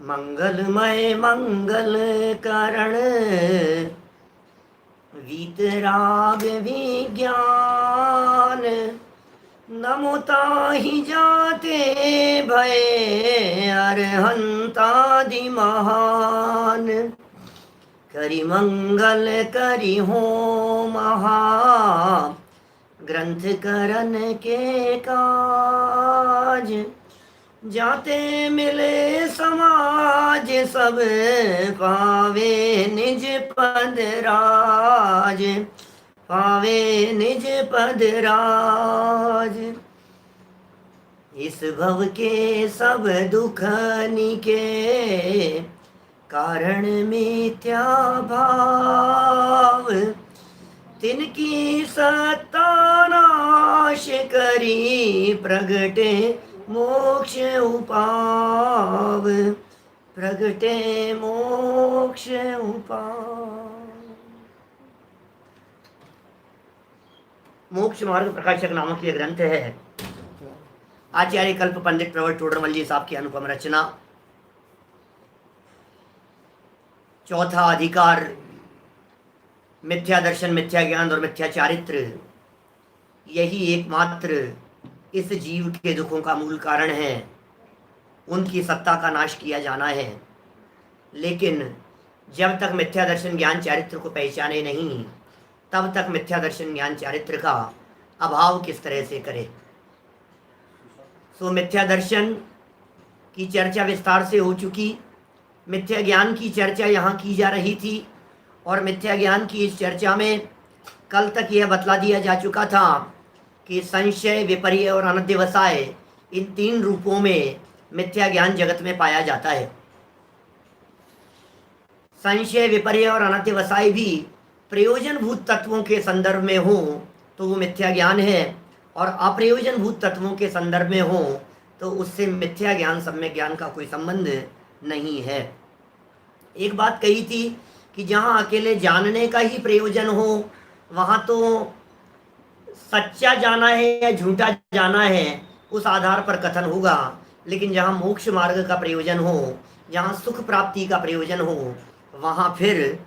मंगलमय मंगल करण वीतराग विज्ञान नमुता ही जाते भय अरहंतादि महान करि मंगल करि हो महा ग्रंथ करन के काज जाते मिले समाज सब पावे निज पद राज पावे निज पद राज इस भव के सब दुख निके कारण मिथ्या भाव तिनकी सत्ता नाश करी प्रगटे मोक्ष उपाव प्रगटे मोक्ष उपाव। मोक्ष मार्ग प्रकाशक नामक ये ग्रंथ है। आचार्य कल्प पंडित प्रवर टोडरमल जी साहब की अनुपम रचना। चौथा अधिकार मिथ्या दर्शन, मिथ्या ज्ञान और मिथ्या चारित्र, यही एकमात्र इस जीव के दुखों का मूल कारण है। उनकी सत्ता का नाश किया जाना है। लेकिन जब तक मिथ्या दर्शन ज्ञान चारित्र को पहचाने नहीं, तब तक मिथ्या दर्शन ज्ञान चारित्र का अभाव किस तरह से करे। सो मिथ्या दर्शन की चर्चा विस्तार से हो चुकी, मिथ्या ज्ञान की चर्चा यहाँ की जा रही थी। और मिथ्या ज्ञान की इस चर्चा में कल तक यह बतला दिया जा चुका था कि संशय, विपर्य और अनध्यवसाय, इन तीन रूपों में मिथ्या ज्ञान जगत में पाया जाता है। संशय, विपर्य और अनध्यवसाय भी प्रयोजनभूत तत्वों के संदर्भ में हो तो वो मिथ्या ज्ञान है, और अप्रयोजनभूत तत्वों के संदर्भ में हो तो उससे मिथ्या ज्ञान, सम्यक ज्ञान का कोई संबंध नहीं है। एक बात कही थी कि जहाँ अकेले जानने का ही प्रयोजन हो वहाँ तो सच्चा जाना है या झूठा जाना है उस आधार पर कथन होगा। लेकिन जहाँ मोक्ष मार्ग का प्रयोजन हो, जहाँ सुख प्राप्ति का प्रयोजन हो, वहाँ फिर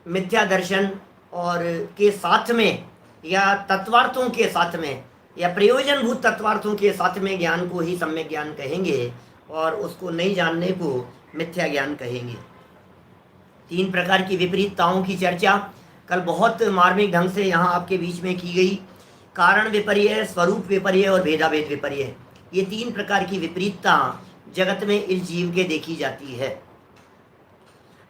मिथ्या दर्शन और के साथ में या तत्वार्थों के साथ में या प्रयोजनभूत तत्वार्थों के साथ में ज्ञान को ही सम्यक ज्ञान कहेंगे और उसको नहीं जानने को मिथ्या ज्ञान कहेंगे। तीन प्रकार की विपरीतताओं की चर्चा कल बहुत मार्मिक ढंग से यहाँ आपके बीच में की गई। कारण विपर्य, स्वरूप विपर्य और भेदाभेद विपर्य, ये तीन प्रकार की विपरीतता जगत में इस जीव के देखी जाती है।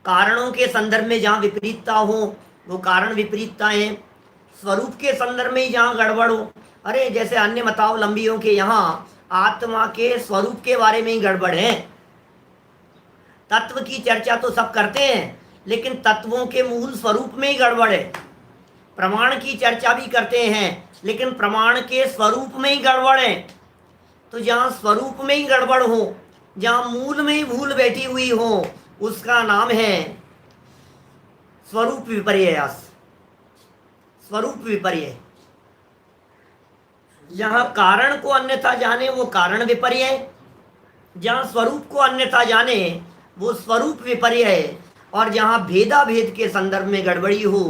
कारणों के संदर्भ में जहाँ विपरीतता हो वो कारण विपरीतताएं, स्वरूप के संदर्भ में ही जहाँ गड़बड़ हो, अरे जैसे अन्य मतावलंबियों के यहाँ आत्मा के स्वरूप के बारे में ही गड़बड़ है। तत्व की चर्चा तो सब करते हैं लेकिन तत्वों के मूल स्वरूप में ही गड़बड़ है। प्रमाण की चर्चा भी करते हैं लेकिन प्रमाण के स्वरूप में ही गड़बड़ है। तो जहाँ स्वरूप में ही गड़बड़ हो, जहाँ मूल में ही भूल बैठी हुई हो, उसका नाम है स्वरूप विपर्यास, स्वरूप विपर्य। जहाँ कारण को अन्यथा जाने वो कारण विपर्य, जहाँ स्वरूप को अन्यथा जाने वो स्वरूप विपर्य है। और जहाँ भेदा भेद के संदर्भ में गड़बड़ी हो,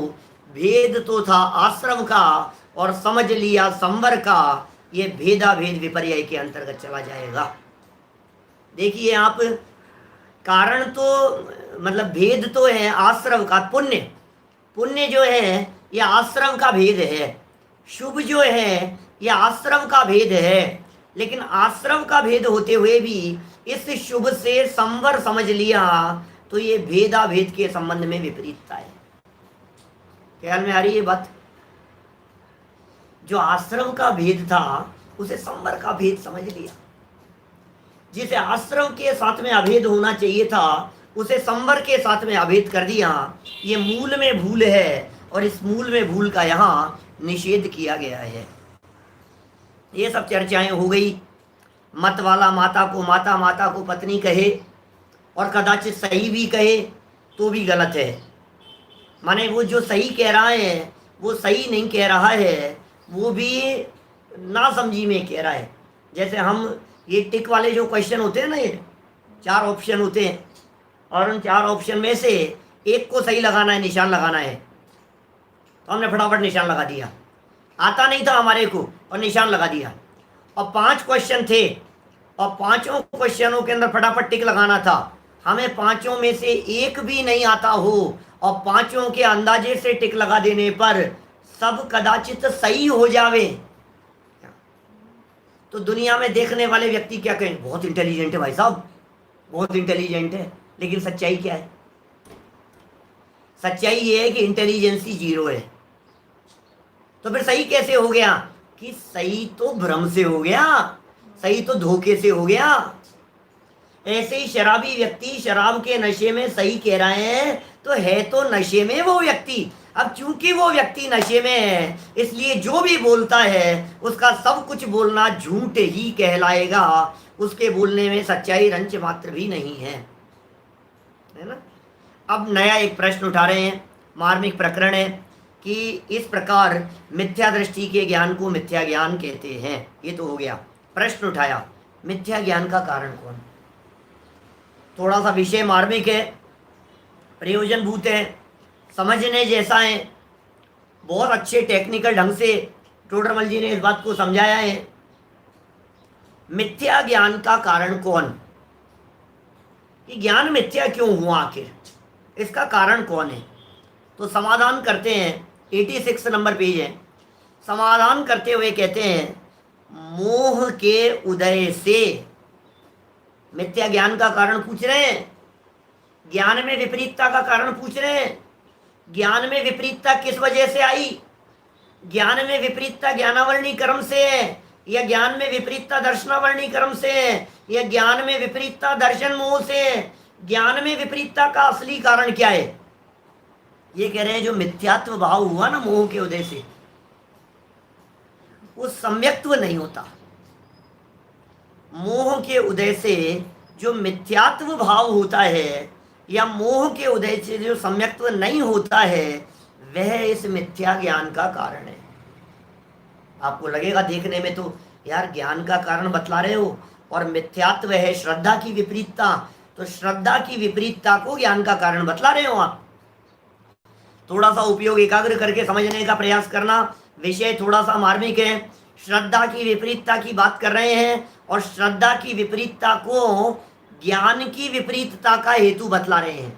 भेद तो था आश्रम का और समझ लिया संवर का, ये भेदा भेद विपर्य के अंतर्गत चला जाएगा। देखिए आप, कारण तो मतलब भेद तो है आश्रम का, पुण्य, पुण्य जो है ये आश्रम का भेद है, शुभ जो है ये आश्रम का भेद है। लेकिन आश्रम का भेद होते हुए भी इस शुभ से संवर समझ लिया तो ये भेदा भेद के संबंध में विपरीतता है। ख्याल में आ रही है बात? जो आश्रम का भेद था उसे संवर का भेद समझ लिया, जिसे आश्रम के साथ में अभेद होना चाहिए था उसे संवर के साथ में अभेद कर दिया। ये मूल में भूल है और इस मूल में भूल का यहाँ निषेध किया गया है। ये सब चर्चाएं हो गई। मत वाला माता को माता, माता को पत्नी कहे और कदाचित सही भी कहे तो भी गलत है। माने वो जो सही कह रहा है वो सही नहीं कह रहा है, वो भी नासमझी में कह रहा है। जैसे हम ये टिक वाले जो क्वेश्चन होते हैं ना, ये 4 ऑप्शन होते हैं और उन 4 ऑप्शन में से एक को सही लगाना है, निशान लगाना है। तो हमने फटाफट निशान लगा दिया, आता नहीं था हमारे को और निशान लगा दिया। और 5 क्वेश्चन थे और 5 क्वेश्चनों के अंदर फटाफट टिक लगाना था। हमें 5 में से एक भी नहीं आता हो और 5 के अंदाजे से टिक लगा देने पर सब कदाचित सही हो जावे, तो दुनिया में देखने वाले व्यक्ति क्या कहें, बहुत इंटेलिजेंट है भाई साहब, बहुत इंटेलिजेंट है। लेकिन सच्चाई क्या है? सच्चाई ये है कि इंटेलिजेंसी 0 है। तो फिर सही कैसे हो गया? कि सही तो भ्रम से हो गया, सही तो धोखे से हो गया। ऐसे ही शराबी व्यक्ति शराब के नशे में सही कह रहे हैं, तो है तो नशे में वो व्यक्ति। अब चूंकि वो व्यक्ति नशे में है, इसलिए जो भी बोलता है उसका सब कुछ बोलना झूठ ही कहलाएगा, उसके बोलने में सच्चाई रंच मात्र भी नहीं है ना। अब नया एक प्रश्न उठा रहे हैं, मार्मिक प्रकरण है कि इस प्रकार मिथ्या दृष्टि के ज्ञान को मिथ्या ज्ञान कहते हैं। ये तो हो गया, प्रश्न उठाया मिथ्या ज्ञान का कारण कौन। थोड़ा सा विषय मार्मिक है, प्रयोजनभूत है, समझने जैसा है, बहुत अच्छे टेक्निकल ढंग से टोडरमल जी ने इस बात को समझाया है। मिथ्या ज्ञान का कारण कौन, कि ज्ञान मिथ्या क्यों हुआ, आखिर इसका कारण कौन है। तो समाधान करते हैं, 86 नंबर पेज है। समाधान करते हुए कहते हैं, मोह के उदय से। मिथ्या ज्ञान का कारण पूछ रहे हैं, ज्ञान में विपरीतता का कारण पूछ रहे हैं। ज्ञान में विपरीतता किस वजह से आई? ज्ञान में विपरीतता ज्ञानावरणी कर्म से है, या ज्ञान में विपरीतता दर्शनावरणी कर्म से है, या ज्ञान में विपरीतता दर्शन मोह से है। ज्ञान में विपरीतता का असली कारण क्या है? ये कह रहे हैं जो मिथ्यात्व भाव हुआ ना मोह के उदय से, वो सम्यक्त्व नहीं होता। मोह के उदय से जो मिथ्यात्व भाव होता है या मोह के उदय से जो सम्यक्त्व नहीं होता है, वह इस मिथ्या ज्ञान का कारण है। आपको लगेगा देखने में तो यार ज्ञान का कारण बतला रहे हो और मिथ्यात्व है श्रद्धा की विपरीतता, तो श्रद्धा की विपरीतता को ज्ञान का कारण बतला रहे हो आप। थोड़ा सा उपयोग एकाग्र करके समझने का प्रयास करना, विषय थोड़ा सा मार्मिक है। श्रद्धा की विपरीतता की बात कर रहे हैं और श्रद्धा की विपरीतता को ज्ञान की विपरीतता का हेतु बतला रहे हैं।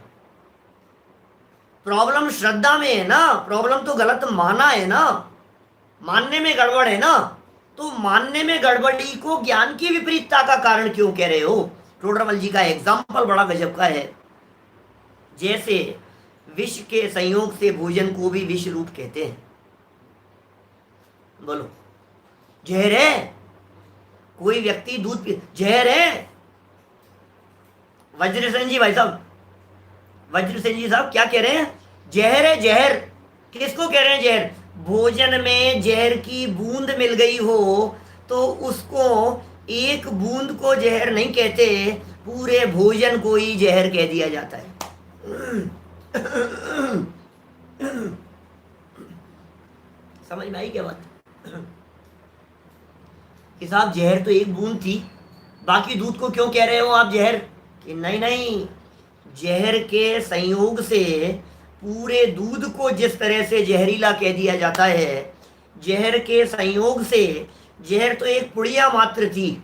प्रॉब्लम श्रद्धा में है ना, प्रॉब्लम तो गलत माना है ना, मानने में गड़बड़ है ना। तो मानने में गड़बड़ी को ज्ञान की विपरीतता का कारण क्यों कह रहे हो? टोडरमल जी का एग्जाम्पल बड़ा गजब का है। जैसे विष के संयोग से भोजन को भी विष रूप कहते हैं। बोलो, जहर है, कोई व्यक्ति दूध पी, जहर है। वज्रसेन जी भाई साहब, वज्रसेन जी साहब क्या कह रहे हैं? जहर है, जहर। किसको कह रहे हैं जहर? भोजन में जहर की बूंद मिल गई हो तो उसको एक बूंद को जहर नहीं कहते, पूरे भोजन को ही जहर कह दिया जाता है। समझ में आई क्या बात? कि साहब जहर तो एक बूंद थी, बाकी दूध को क्यों कह रहे हो आप जहर? कि नहीं नहीं, जहर के संयोग से पूरे दूध को जिस तरह से जहरीला कह दिया जाता है, जहर के संयोग से, जहर तो एक पुड़िया मात्र थी,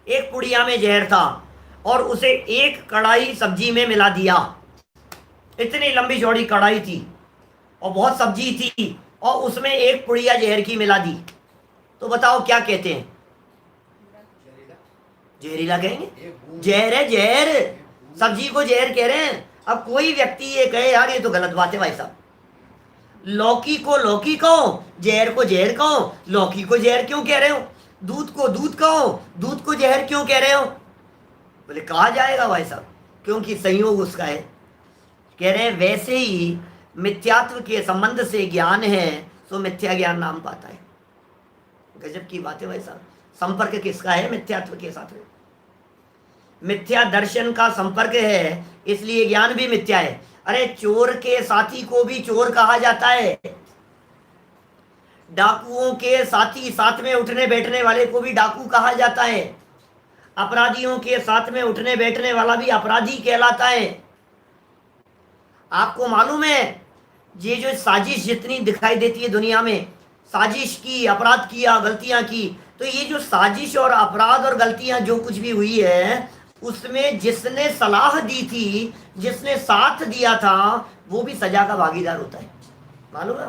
एक पुड़िया में जहर था और उसे एक कढ़ाई सब्जी में मिला दिया। इतनी लंबी चौड़ी कढ़ाई थी और बहुत सब्जी थी और उसमें एक पुड़िया जहर की मिला दी, तो बताओ क्या कहते हैं? जहरीला कहेंगे? जहर है, जहर। सब्जी को जहर कह रहे हैं। अब कोई व्यक्ति ये कहे यार ये तो गलत बात है भाई साहब, लौकी को लौकी कहो, जहर को जहर कहो, लौकी को जहर क्यों कह रहे हो? दूध को दूध कहो, दूध को जहर क्यों कह रहे हो? बोले कहा जाएगा भाई साहब, क्योंकि संयोग उसका है। कह रहे हैं वैसे ही मिथ्यात्व के संबंध से ज्ञान है तो मिथ्या ज्ञान नाम पाता है। गजब की बात है भाई साहब। संपर्क किसका है? मिथ्यात्व के साथ में। मिथ्या दर्शन का संपर्क है, इसलिए ज्ञान भी मिथ्या है। अरे चोर के साथी को भी चोर कहा जाता है, डाकुओं के साथी, साथ में उठने बैठने वाले को भी डाकू कहा जाता है। अपराधियों के साथ में उठने बैठने वाला भी अपराधी कहलाता है। आपको मालूम है, ये जो साजिश जितनी दिखाई देती है दुनिया में, साजिश की, अपराध किया, गलतियां की, तो ये जो साजिश और अपराध और गलतियां जो कुछ भी हुई है, उसमें जिसने सलाह दी थी, जिसने साथ दिया था, वो भी सजा का भागीदार होता है। मालूम है?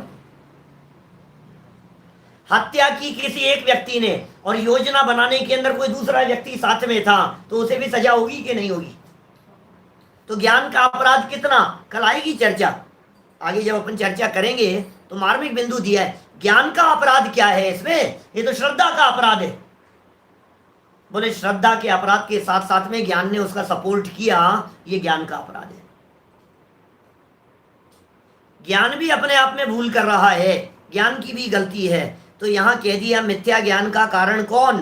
हत्या की किसी एक व्यक्ति ने और योजना बनाने के अंदर कोई दूसरा व्यक्ति साथ में था, तो उसे भी सजा होगी कि नहीं होगी? तो ज्ञान का अपराध कितना, कल आएगी चर्चा। आगे जब अपन चर्चा करेंगे तो मार्मिक बिंदु दिया है। ज्ञान का अपराध क्या है इसमें? ये तो श्रद्धा का अपराध है। बोले श्रद्धा के अपराध के साथ साथ में ज्ञान ने उसका सपोर्ट किया, ये ज्ञान का अपराध है। ज्ञान भी अपने आप में भूल कर रहा है, ज्ञान की भी गलती है। तो यहां कह दिया मिथ्या ज्ञान का कारण कौन?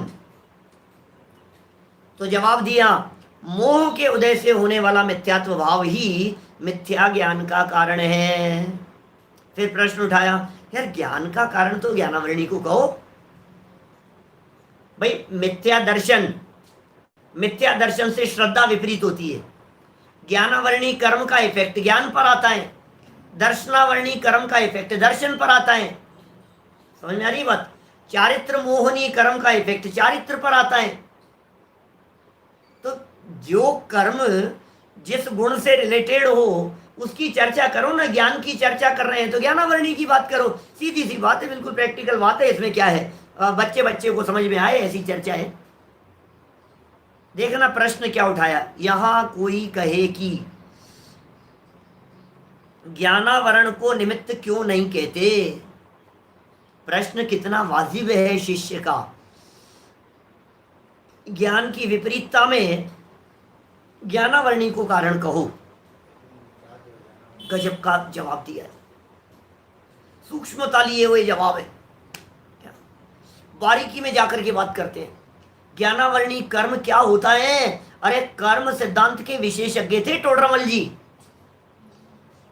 तो जवाब दिया, मोह के उदय से होने वाला मिथ्यात्व भाव ही मिथ्या ज्ञान का कारण है। फिर प्रश्न उठाया, यार ज्ञान का कारण तो ज्ञानावरणी को कहो भाई। मिथ्या दर्शन से श्रद्धा विपरीत होती है। ज्ञानावरणी कर्म का इफेक्ट ज्ञान पर आता है, दर्शनावरणी कर्म का इफेक्ट दर्शन पर आता है। समझ में आ रही बात? चारित्र मोहनी कर्म का इफेक्ट चारित्र पर आता है। तो जो कर्म जिस गुण से रिलेटेड हो उसकी चर्चा करो ना। ज्ञान की चर्चा कर रहे हैं तो ज्ञानावरणी की बात करो। सीधी सी बात है, बिल्कुल प्रैक्टिकल बात है। इसमें क्या है, बच्चे को समझ में आए ऐसी चर्चा है। देखना प्रश्न क्या उठाया। यहां कोई कहे कि ज्ञानावरण को निमित्त क्यों नहीं कहते। प्रश्न कितना वाजिब है शिष्य का। ज्ञान की विपरीतता में ज्ञानावरणी को कारण कहो। गजब का जवाब दिया है, सूक्ष्मता लिए हुए जवाब है। बारीकी में जाकर के बात करते हैं। ज्ञानावरणी कर्म क्या होता है? अरे कर्म सिद्धांत के विशेषज्ञ थे टोडरमल जी।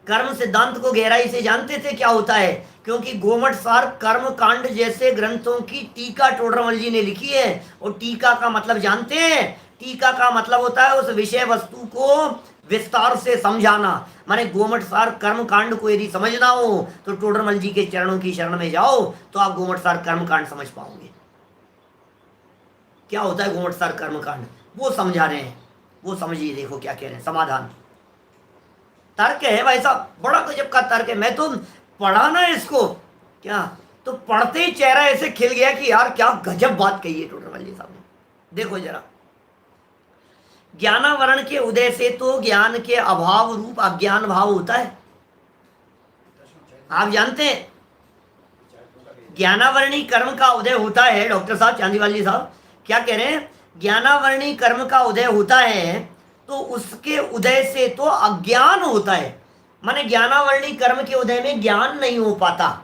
कर्म सिद्धांत को गहराई से जानते थे क्या होता है, क्योंकि गोमट सार कर्म कांड जैसे ग्रंथों की टीका टोडरमल जी ने लिखी है। और टीका का मतलब जानते हैं? टीका का मतलब होता है उस विषय वस्तु को विस्तार से समझाना। माने गोमट सार कर्म कांड को यदि समझना हो तो टोडरमल जी के चरणों की शरण में जाओ, तो आप गोमट सार कर्म कांड समझ पाओगे। क्या होता है गोमट सार कर्म कांड, वो समझा रहे हैं। वो समझिए, देखो क्या कह रहे हैं। समाधान तर्क है भाई साहब, बड़ा गजब का तर्क है। मैं तो पढ़ा ना इसको, क्या तो पढ़ते ही चेहरा ऐसे खिल गया कि यार क्या गजब बात कही है टोडरमल जी साहब ने। देखो जरा, ज्ञानावरण के उदय से तो ज्ञान के अभाव रूप अज्ञान भाव होता है। आप जानते हैं ज्ञानावरणी कर्म का उदय होता है। डॉक्टर साहब चांदीवाल साहब क्या कह रहे हैं? ज्ञानावरणी कर्म का उदय होता है तो उसके उदय से तो अज्ञान होता है। माने ज्ञानावरणी कर्म के उदय में ज्ञान नहीं हो पाता।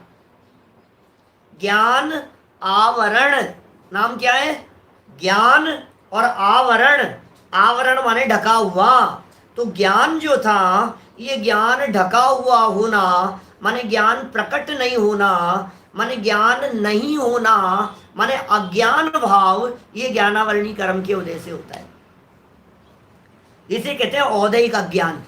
ज्ञान आवरण, नाम क्या है? ज्ञान और आवरण। आवरण माने ढका हुआ। तो ज्ञान जो था, ये ज्ञान ढका हुआ होना माने ज्ञान प्रकट नहीं होना, माने ज्ञान नहीं होना, माने अज्ञान भाव, ये ज्ञानावरणी कर्म के उदय से होता है। इसे कहते हैं औदैहिक अज्ञान।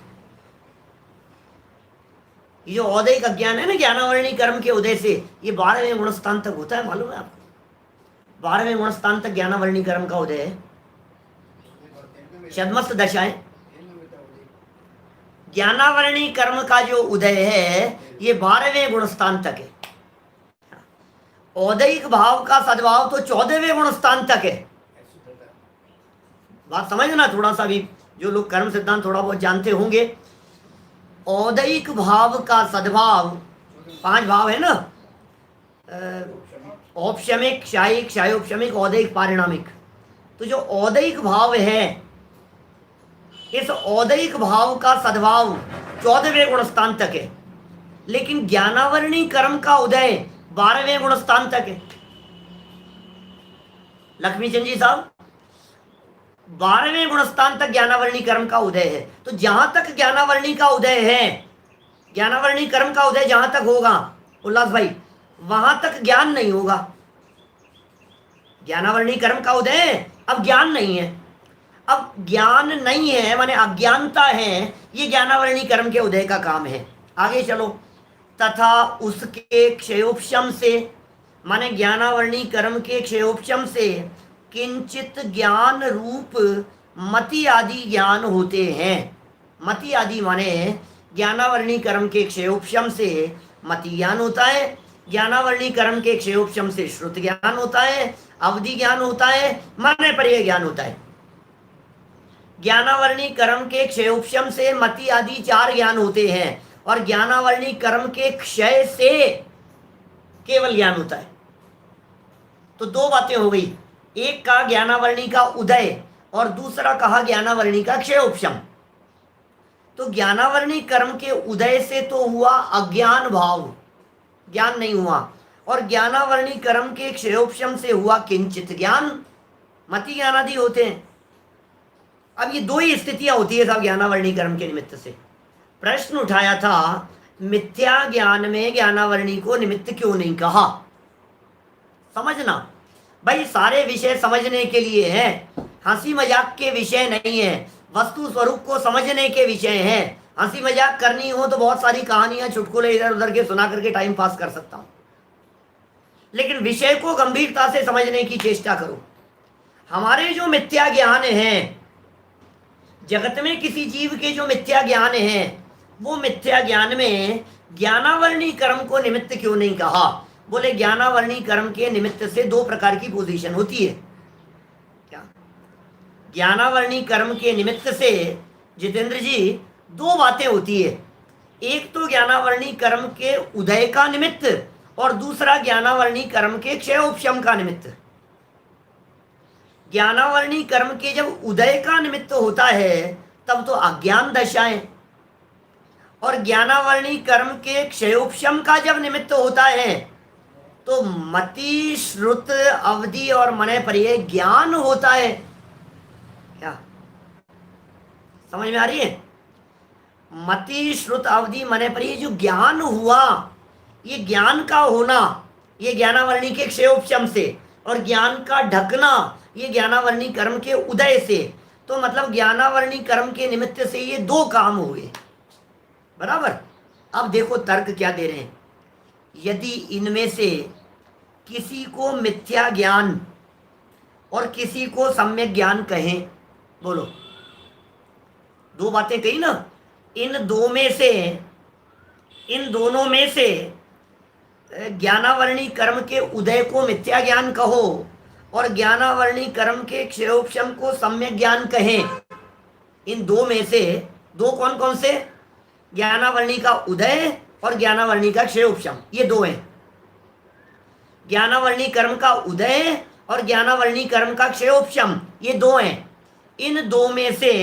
ये जो औदैहिक अज्ञान है ना ज्ञानावरणी कर्म के उदय से, ये 12वें गुणस्थान तक होता है। मालूम है आपको? 12वें गुणस्थान तक ज्ञानावरणी कर्म का उदय है। छद्मस्त दशाएं, ज्ञानावरणी कर्म का जो उदय है ये 12वें गुणस्थान तक है। औदैहिक भाव का सद्भाव तो 14वें गुणस्थान तक है। बात समझना थोड़ा सा भी, जो लोग कर्म सिद्धांत थोड़ा बहुत जानते होंगे। औदैहिक भाव का सद्भाव, 5 भाव है ना, औपशमिक, क्षायिक, क्षायोपशमिक, औदैहिक, पारिणामिक। तो जो औदैहिक भाव है, इस औदैहिक भाव का सद्भाव 14वें गुणस्थान तक है। लेकिन ज्ञानावरणी कर्म का उदय 12वें गुणस्थान तक है। लक्ष्मीचंद जी साहब, 12वें गुणस्थान तक ज्ञानावरणी कर्म का उदय है। तो जहां तक ज्ञानावरणी का उदय है, ज्ञानावरणी कर्म का उदय जहां तक होगा उल्लास भाई, वहां तक ज्ञान नहीं होगा। ज्ञानावरणी कर्म का उदय, अब ज्ञान नहीं है। अब ज्ञान नहीं है माने अज्ञानता है, ये ज्ञानावरणी कर्म के उदय का काम है। आगे चलो, तथा उसके क्षयोपशम से, माने ज्ञानावरणी कर्म के क्षयोपशम से किंचित ज्ञान रूप मति आदि ज्ञान होते हैं। मति आदि माने ज्ञानावरणी कर्म के क्षयोपशम से मति ज्ञान होता है, ज्ञानावरणी कर्म के क्षयोपशम से श्रुत ज्ञान होता है, अवधि ज्ञान होता है, माने पर्याय ज्ञान होता है। ज्ञानावरणी कर्म के क्षयोपशम से मति आदि 4 ज्ञान होते हैं और ज्ञानावरणी कर्म के क्षय से केवल ज्ञान होता है। तो 2 बातें हो गई, एक कहा ज्ञानावरणी का उदय और दूसरा कहा ज्ञानावरणी का क्षयोपशम। तो ज्ञानावरणी कर्म के उदय से तो हुआ अज्ञान भाव, ज्ञान नहीं हुआ, और ज्ञानावरणी कर्म के क्षयोपशम से हुआ किंचित ज्ञान, मति ज्ञान आदि होते हैं। अब ये 2 ही स्थितियां होती है सब ज्ञानावरणी कर्म के निमित्त से। प्रश्न उठाया था मिथ्या ज्ञान में ज्ञानावरणी को निमित्त क्यों नहीं कहा। समझना भाई, सारे विषय समझने के लिए है, हंसी मजाक के विषय नहीं है, वस्तु स्वरूप को समझने के विषय हैं। हंसी मजाक करनी हो तो बहुत सारी कहानियां चुटकुले इधर उधर के सुना करके टाइम पास कर सकता हूं, लेकिन विषय को गंभीरता से समझने की चेष्टा करो। हमारे जो मिथ्या ज्ञान है, जगत में किसी जीव के जो मिथ्या ज्ञान है, वो मिथ्या ज्ञान में ज्ञानावरणी कर्म को निमित्त क्यों नहीं कहा। बोले ज्ञानावरणी कर्म के निमित्त से 2 प्रकार की पोजीशन होती है। क्या ज्ञानावरणी कर्म के निमित्त से जितेंद्र जी 2 बातें होती है, एक तो ज्ञानावरणी कर्म के उदय का निमित्त और दूसरा ज्ञानावरणी कर्म के क्षयोपशम का निमित्त। ज्ञानावरणी कर्म के जब उदय का निमित्त होता है तब तो अज्ञान दशाएं, और ज्ञानावरणी कर्म के क्षयोपशम का जब निमित्त होता है तो मति श्रुत अवधि और मने पर्याय ज्ञान होता है। क्या समझ में आ रही है? मति श्रुत अवधि मने पर्याय जो ज्ञान हुआ, ये ज्ञान का होना ये ज्ञानावरणी के क्षयोपशम से, और ज्ञान का ढकना ये ज्ञानावरणी कर्म के उदय से। तो मतलब ज्ञानावरणी कर्म के निमित्त से ये 2 काम हुए, बराबर। अब देखो तर्क क्या दे रहे हैं, यदि इनमें से किसी को मिथ्या ज्ञान और किसी को सम्यक ज्ञान कहें, बोलो 2 बातें कही ना, इन दोनों में से ज्ञानावरणी कर्म के उदय को मिथ्या ज्ञान कहो और ज्ञानावरणी कर्म के क्षयोपशम को सम्यक ज्ञान कहें। इन 2 में से 2 कौन कौन से? ज्ञानावरणी का उदय और ज्ञानावरणी का क्षयोपशम, ये 2 हैं। ज्ञानावरणी कर्म का उदय और ज्ञानावरणी कर्म का क्षयोपशम, ये 2 हैं। इन 2 में से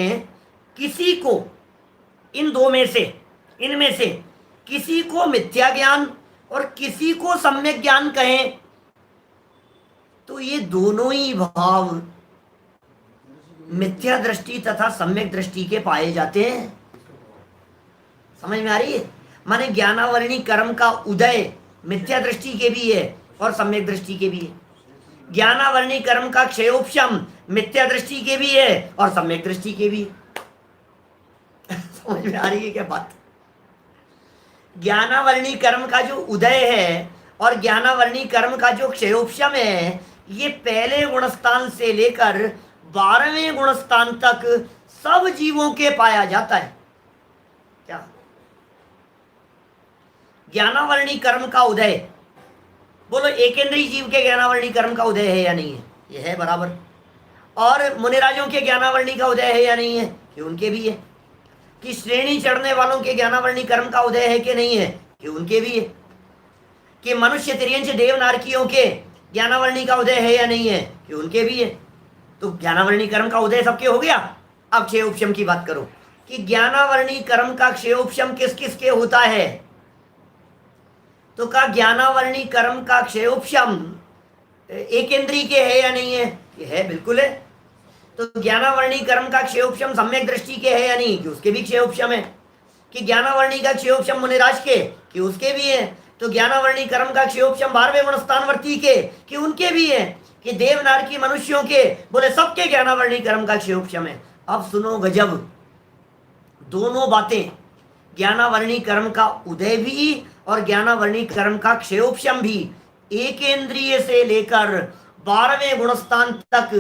किसी को, इनमें से किसी को मिथ्या ज्ञान और किसी को सम्यक ज्ञान कहें तो ये दोनों ही भाव मिथ्या दृष्टि तथा सम्यक दृष्टि के पाए जाते हैं। समझ में आ रही है? माने ज्ञानावरणी कर्म का उदय मिथ्या दृष्टि के भी है और सम्यक दृष्टि के भी है, ज्ञानावरणी कर्म का क्षयोपशम मिथ्या दृष्टि के भी है और सम्यक दृष्टि के भी है। समझ में आ रही है क्या बात? ज्ञानावरणी कर्म का जो उदय है और ज्ञानावरणी कर्म का जो क्षयोपशम है, ये पहले गुणस्थान से लेकर 12वें गुणस्थान तक सब जीवों के पाया जाता है। क्या ज्ञानावरणी कर्म का उदय, बोलो एकेंद्रीय जीव के ज्ञानावरणी कर्म का उदय है या नहीं है? ये है बराबर। और मुनिराजों के ज्ञानावरणी का उदय है या नहीं है? कि उनके भी है। कि श्रेणी चढ़ने वालों के ज्ञानावरणी कर्म का उदय है कि नहीं है? कि उनके भी है। कि मनुष्य तिर्यंश देव नारकियों के ज्ञानावरणी का उदय है या नहीं है? कि उनके भी है। तो ज्ञानावरणी कर्म का उदय सबके हो गया। अब क्षयोपशम की बात करो कि ज्ञानावरणी कर्म का क्षयोपशम किस किस के होता है। तो का ज्ञानावरणी कर्म का क्षयोपशम एकेंद्रीय के है या नहीं है? ये है, बिल्कुल है। तो ज्ञानावरणी कर्म का क्षयोपशम सम्यक दृष्टि के है या नहीं? कि उसके भी क्षयोपशम है। कि ज्ञानावरणी का क्षयोपशम मुनिराज के? कि उसके भी है। तो ज्ञानावरणी कर्म का क्षयोपशम 12वें गुणस्थानवर्ती के? कि उनके भी है। कि देवनार की मनुष्यों के बोले सबके ज्ञानावरणी कर्म का क्षयोपशम है। अब सुनो गजब, दोनों बातें, ज्ञानावरणी कर्म का उदय भी और ज्ञानावरणी कर्म का क्षयोपशम भी, एक इंद्रिय से लेकर 12वें गुणस्थान तक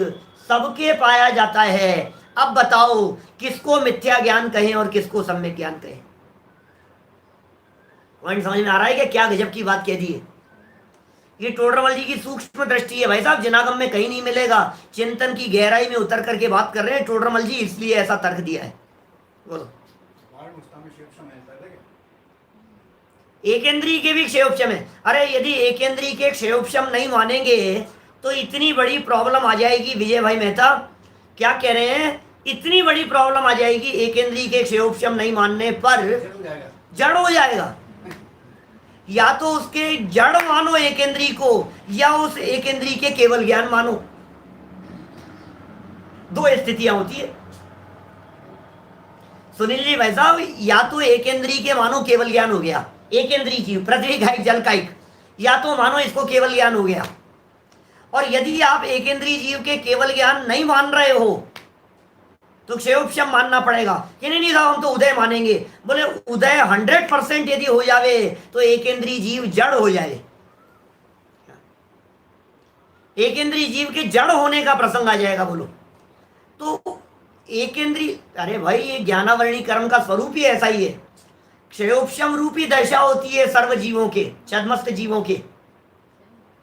सबके पाया जाता है। अब बताओ किसको मिथ्या ज्ञान कहें और किसको सम्यक ज्ञान कहें? पॉइंट समझ में आ रहा है क्या गजब की बात कह दी है? ये टोडरमल जी की सूक्ष्म दृष्टि है भाई साहब, जिनागम में कहीं नहीं मिलेगा। चिंतन की गहराई में उतर करके बात कर रहे हैं टोडरमल जी, इसलिए ऐसा तर्क दिया है। बोलो। एकेंद्रीय के भी क्षयोपशम है। अरे यदि एकेंद्रीय के क्षयोपशम नहीं मानेंगे तो इतनी बड़ी प्रॉब्लम आ जाएगी विजय भाई मेहता। क्या कह रहे हैं? इतनी बड़ी प्रॉब्लम आ जाएगी, एकेंद्रीय के क्षयोपशम नहीं मानने पर जड़ हो जाएगा। या तो उसके जड़ मानो एकेंद्रीय को, या उस एकेंद्रीय के केवल ज्ञान मानो। दो स्थितियां होती है सुनील जी भाई साहब। या तो एकेंद्रीय के मानो केवल ज्ञान हो गया, एकेंद्रीय जीव पृथ्वी कायिक जल कायिक, या तो मानो इसको केवल ज्ञान हो गया। और यदि आप एकेंद्रीय जीव के केवल ज्ञान नहीं मान रहे हो तो क्षयोपशम मानना पड़ेगा कि नहीं साहब हम तो उदय मानेंगे। बोले उदय 100% यदि हो जावे तो एकेंद्रीय जीव जड़ हो जाए। एकेंद्रीय जीव के जड़ होने का प्रसंग आ जाएगा। बोलो तो एकेंद्रीय, अरे भाई ये ज्ञानावरणी कर्म का स्वरूप ही ऐसा ही है। क्षयोपशम रूपी दशा होती है सर्व जीवों के, छद्मस्त जीवों के।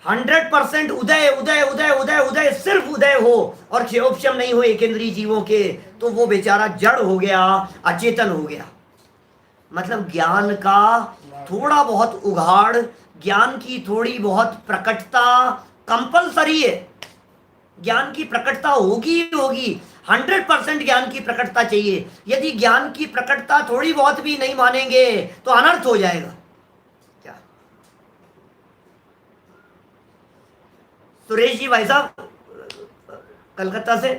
100% उदय उदय उदय उदय उदय, सिर्फ उदय हो और क्षयोपशम नहीं हो एकेंद्रीय जीवों के, तो वो बेचारा जड़ हो गया, अचेतन हो गया। मतलब ज्ञान का थोड़ा बहुत उघाड़, ज्ञान की थोड़ी बहुत प्रकटता कंपलसरी है। ज्ञान की प्रकटता होगी होगी, 100% ज्ञान की प्रकटता चाहिए। यदि ज्ञान की प्रकटता थोड़ी बहुत भी नहीं मानेंगे तो अनर्थ हो जाएगा। क्या सुरेश जी भाई साहब कलकत्ता से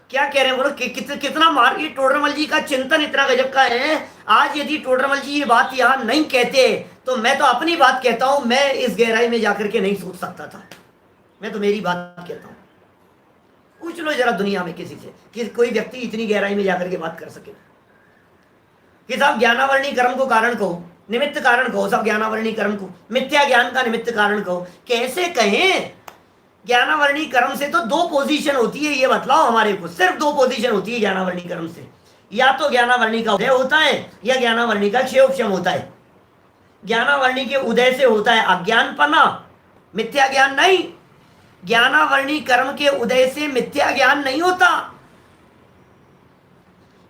क्या कह रहे हैं? बोलो कितना मार, ये टोडरमल जी का चिंतन इतना गजब का है। आज यदि टोडरमल जी ये बात यहां नहीं कहते तो मैं तो अपनी बात कहता हूं, मैं इस गहराई में जाकर के नहीं सोच सकता था। मैं तो मेरी बात कहता हूं। पूछ लो जरा दुनिया में किसी से कि कोई व्यक्ति इतनी गहराई में जाकर के बात कर सके कि साहब ज्ञानावरणी कर्म को कारण कहो, निमित्त कारण कहो, सब ज्ञानावरणी कर्म को मिथ्या ज्ञान का निमित्त कारण कहो। कैसे कहें? ज्ञानावरणी कर्म से तो दो पोजीशन होती है, ये बतलाओ हमारे को। सिर्फ दो पोजीशन होती है ज्ञानावरणी कर्म से, या तो ज्ञानावरणी का उदय होता है या ज्ञानावरणी का क्षयोपशम होता है। ज्ञानावरणी के उदय से होता है अज्ञानपना, मिथ्या ज्ञान नहीं। ज्ञानावरणी कर्म के उदय से मिथ्या ज्ञान नहीं होता।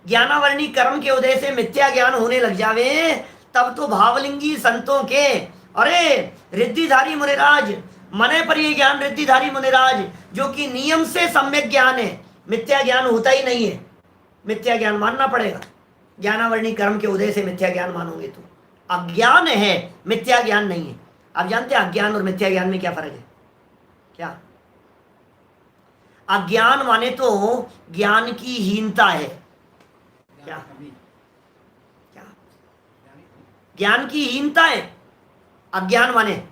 ज्ञानावरणी कर्म के उदय से मिथ्या ज्ञान होने लग जावे तब तो भावलिंगी संतों के, अरे रिद्धिधारी मुनिराज, मने पर ये ज्ञान रिद्धिधारी मुनिराज, जो कि नियम से सम्यक ज्ञान है, मिथ्या ज्ञान होता ही नहीं है। मिथ्या ज्ञान मानना पड़ेगा। ज्ञानावरणी कर्म के उदय से मिथ्या ज्ञान मानोगे तो अज्ञान है, मिथ्या ज्ञान नहीं है। आप जानते हैं अज्ञान और मिथ्या ज्ञान में क्या फर्क है? क्या? अज्ञान माने तो ज्ञान की हीनता है। क्या? क्या? ज्ञान की हीनता है अज्ञान माने,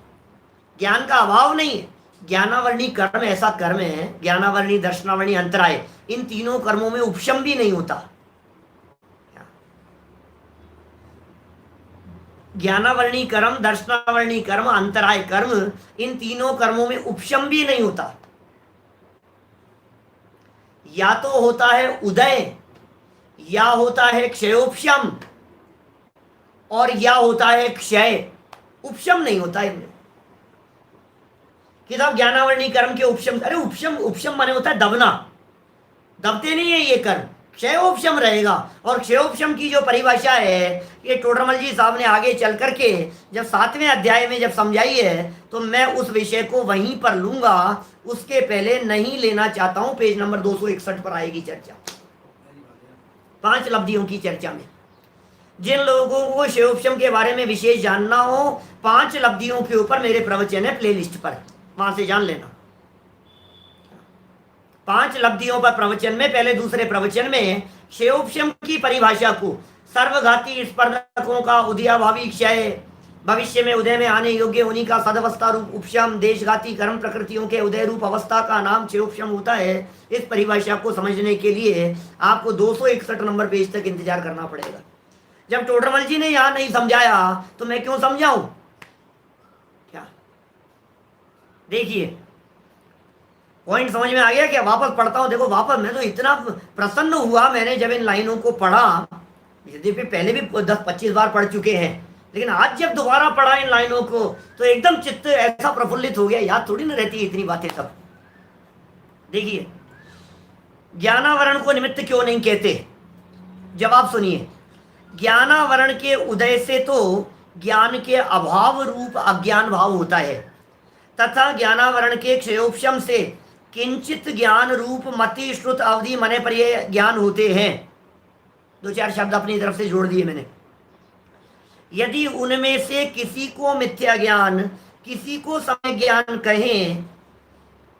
ज्ञान का अभाव नहीं है। ज्ञानावरणी कर्म ऐसा कर्म है, ज्ञानावरणी दर्शनावरणी अंतराय, इन तीनों कर्मों में उपशम भी नहीं होता। ज्ञानावरणी कर्म, दर्शनावरणी कर्म, अंतराय कर्म, इन तीनों कर्मों में उपशम भी नहीं होता। या तो होता है उदय, या होता है क्षयोपशम, और या होता है क्षय। उपशम नहीं होता इनमें कि साहब ज्ञानावरणी कर्म के उपशम, अरे उपशम, उपशम माने होता है दबना, दबते नहीं है ये कर्म, क्षयोपशम रहेगा। और क्षयोपशम की जो परिभाषा है ये टोडरमल जी साहब ने आगे चल करके जब 7वें अध्याय में जब समझाई है तो मैं उस विषय को वहीं पर लूंगा, उसके पहले नहीं लेना चाहता हूं। पेज नंबर 261 पर आएगी चर्चा, 5 लब्धियों की चर्चा में। जिन लोगों को क्षयोपशम के बारे में विशेष जानना हो, 5 लब्धियों के ऊपर मेरे प्रवचन है प्लेलिस्ट पर, वहां से जान लेना। 5 लब्धियों पर प्रवचन में, पहले दूसरे प्रवचन में क्षयोपशम की परिभाषा को, सर्वघाती स्पर्धकों का उदयाभावी क्षय, भविष्य में उदय में आने योग्य उन्हीं का सदवस्था रूप उपशम देशघाती कर्म प्रकृतियों के उदय रूप अवस्था का नाम क्षयोपशम होता है। इस परिभाषा को समझने के लिए आपको 261 नंबर पेज तक इंतजार करना पड़ेगा। जब टोडरमल जी ने यहां नहीं समझाया तो मैं क्यों समझाऊं? क्या देखिए, पॉइंट समझ में आ गया क्या? वापस पढ़ता हूं, देखो वापस। मैं तो इतना प्रसन्न हुआ मैंने जब इन लाइनों को पढ़ा। यद्यपि पहले भी 10-25 बार पढ़ चुके हैं, लेकिन आज जब दोबारा पढ़ा इन लाइनों को तो एकदम चित्त ऐसा प्रफुल्लित हो गया। याद थोड़ी ना रहती है इतनी बातें सब। देखिए, ज्ञानावरण को निमित्त क्यों नहीं कहते? जवाब सुनिए। ज्ञानावरण के उदय से तो ज्ञान के अभाव रूप अज्ञान भाव होता है, तथा ज्ञानावरण के क्षयोपशम से किंचित ज्ञान रूप मति श्रुत अवधि मने पर ये ज्ञान होते हैं। 2-4 शब्द अपनी तरफ से जोड़ दिए मैंने। यदि उनमें से किसी को मिथ्या ज्ञान, किसी को सम्यक ज्ञान कहें,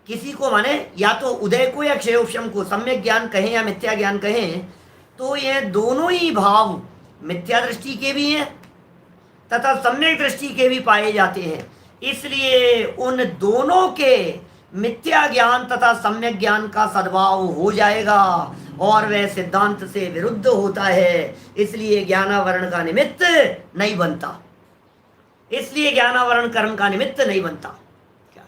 किसी को माने या तो उदय को या क्षयोपशम को सम्यक ज्ञान कहें या मिथ्या ज्ञान कहें, तो ये दोनों ही भाव मिथ्या दृष्टि के भी हैं तथा सम्यक दृष्टि के भी पाए जाते हैं। इसलिए उन दोनों के मिथ्या ज्ञान तथा सम्यक ज्ञान का सद्भाव हो जाएगा और वह सिद्धांत से विरुद्ध होता है। इसलिए ज्ञानावरण का निमित्त नहीं बनता। इसलिए ज्ञानावरण कर्म का निमित्त नहीं बनता। क्या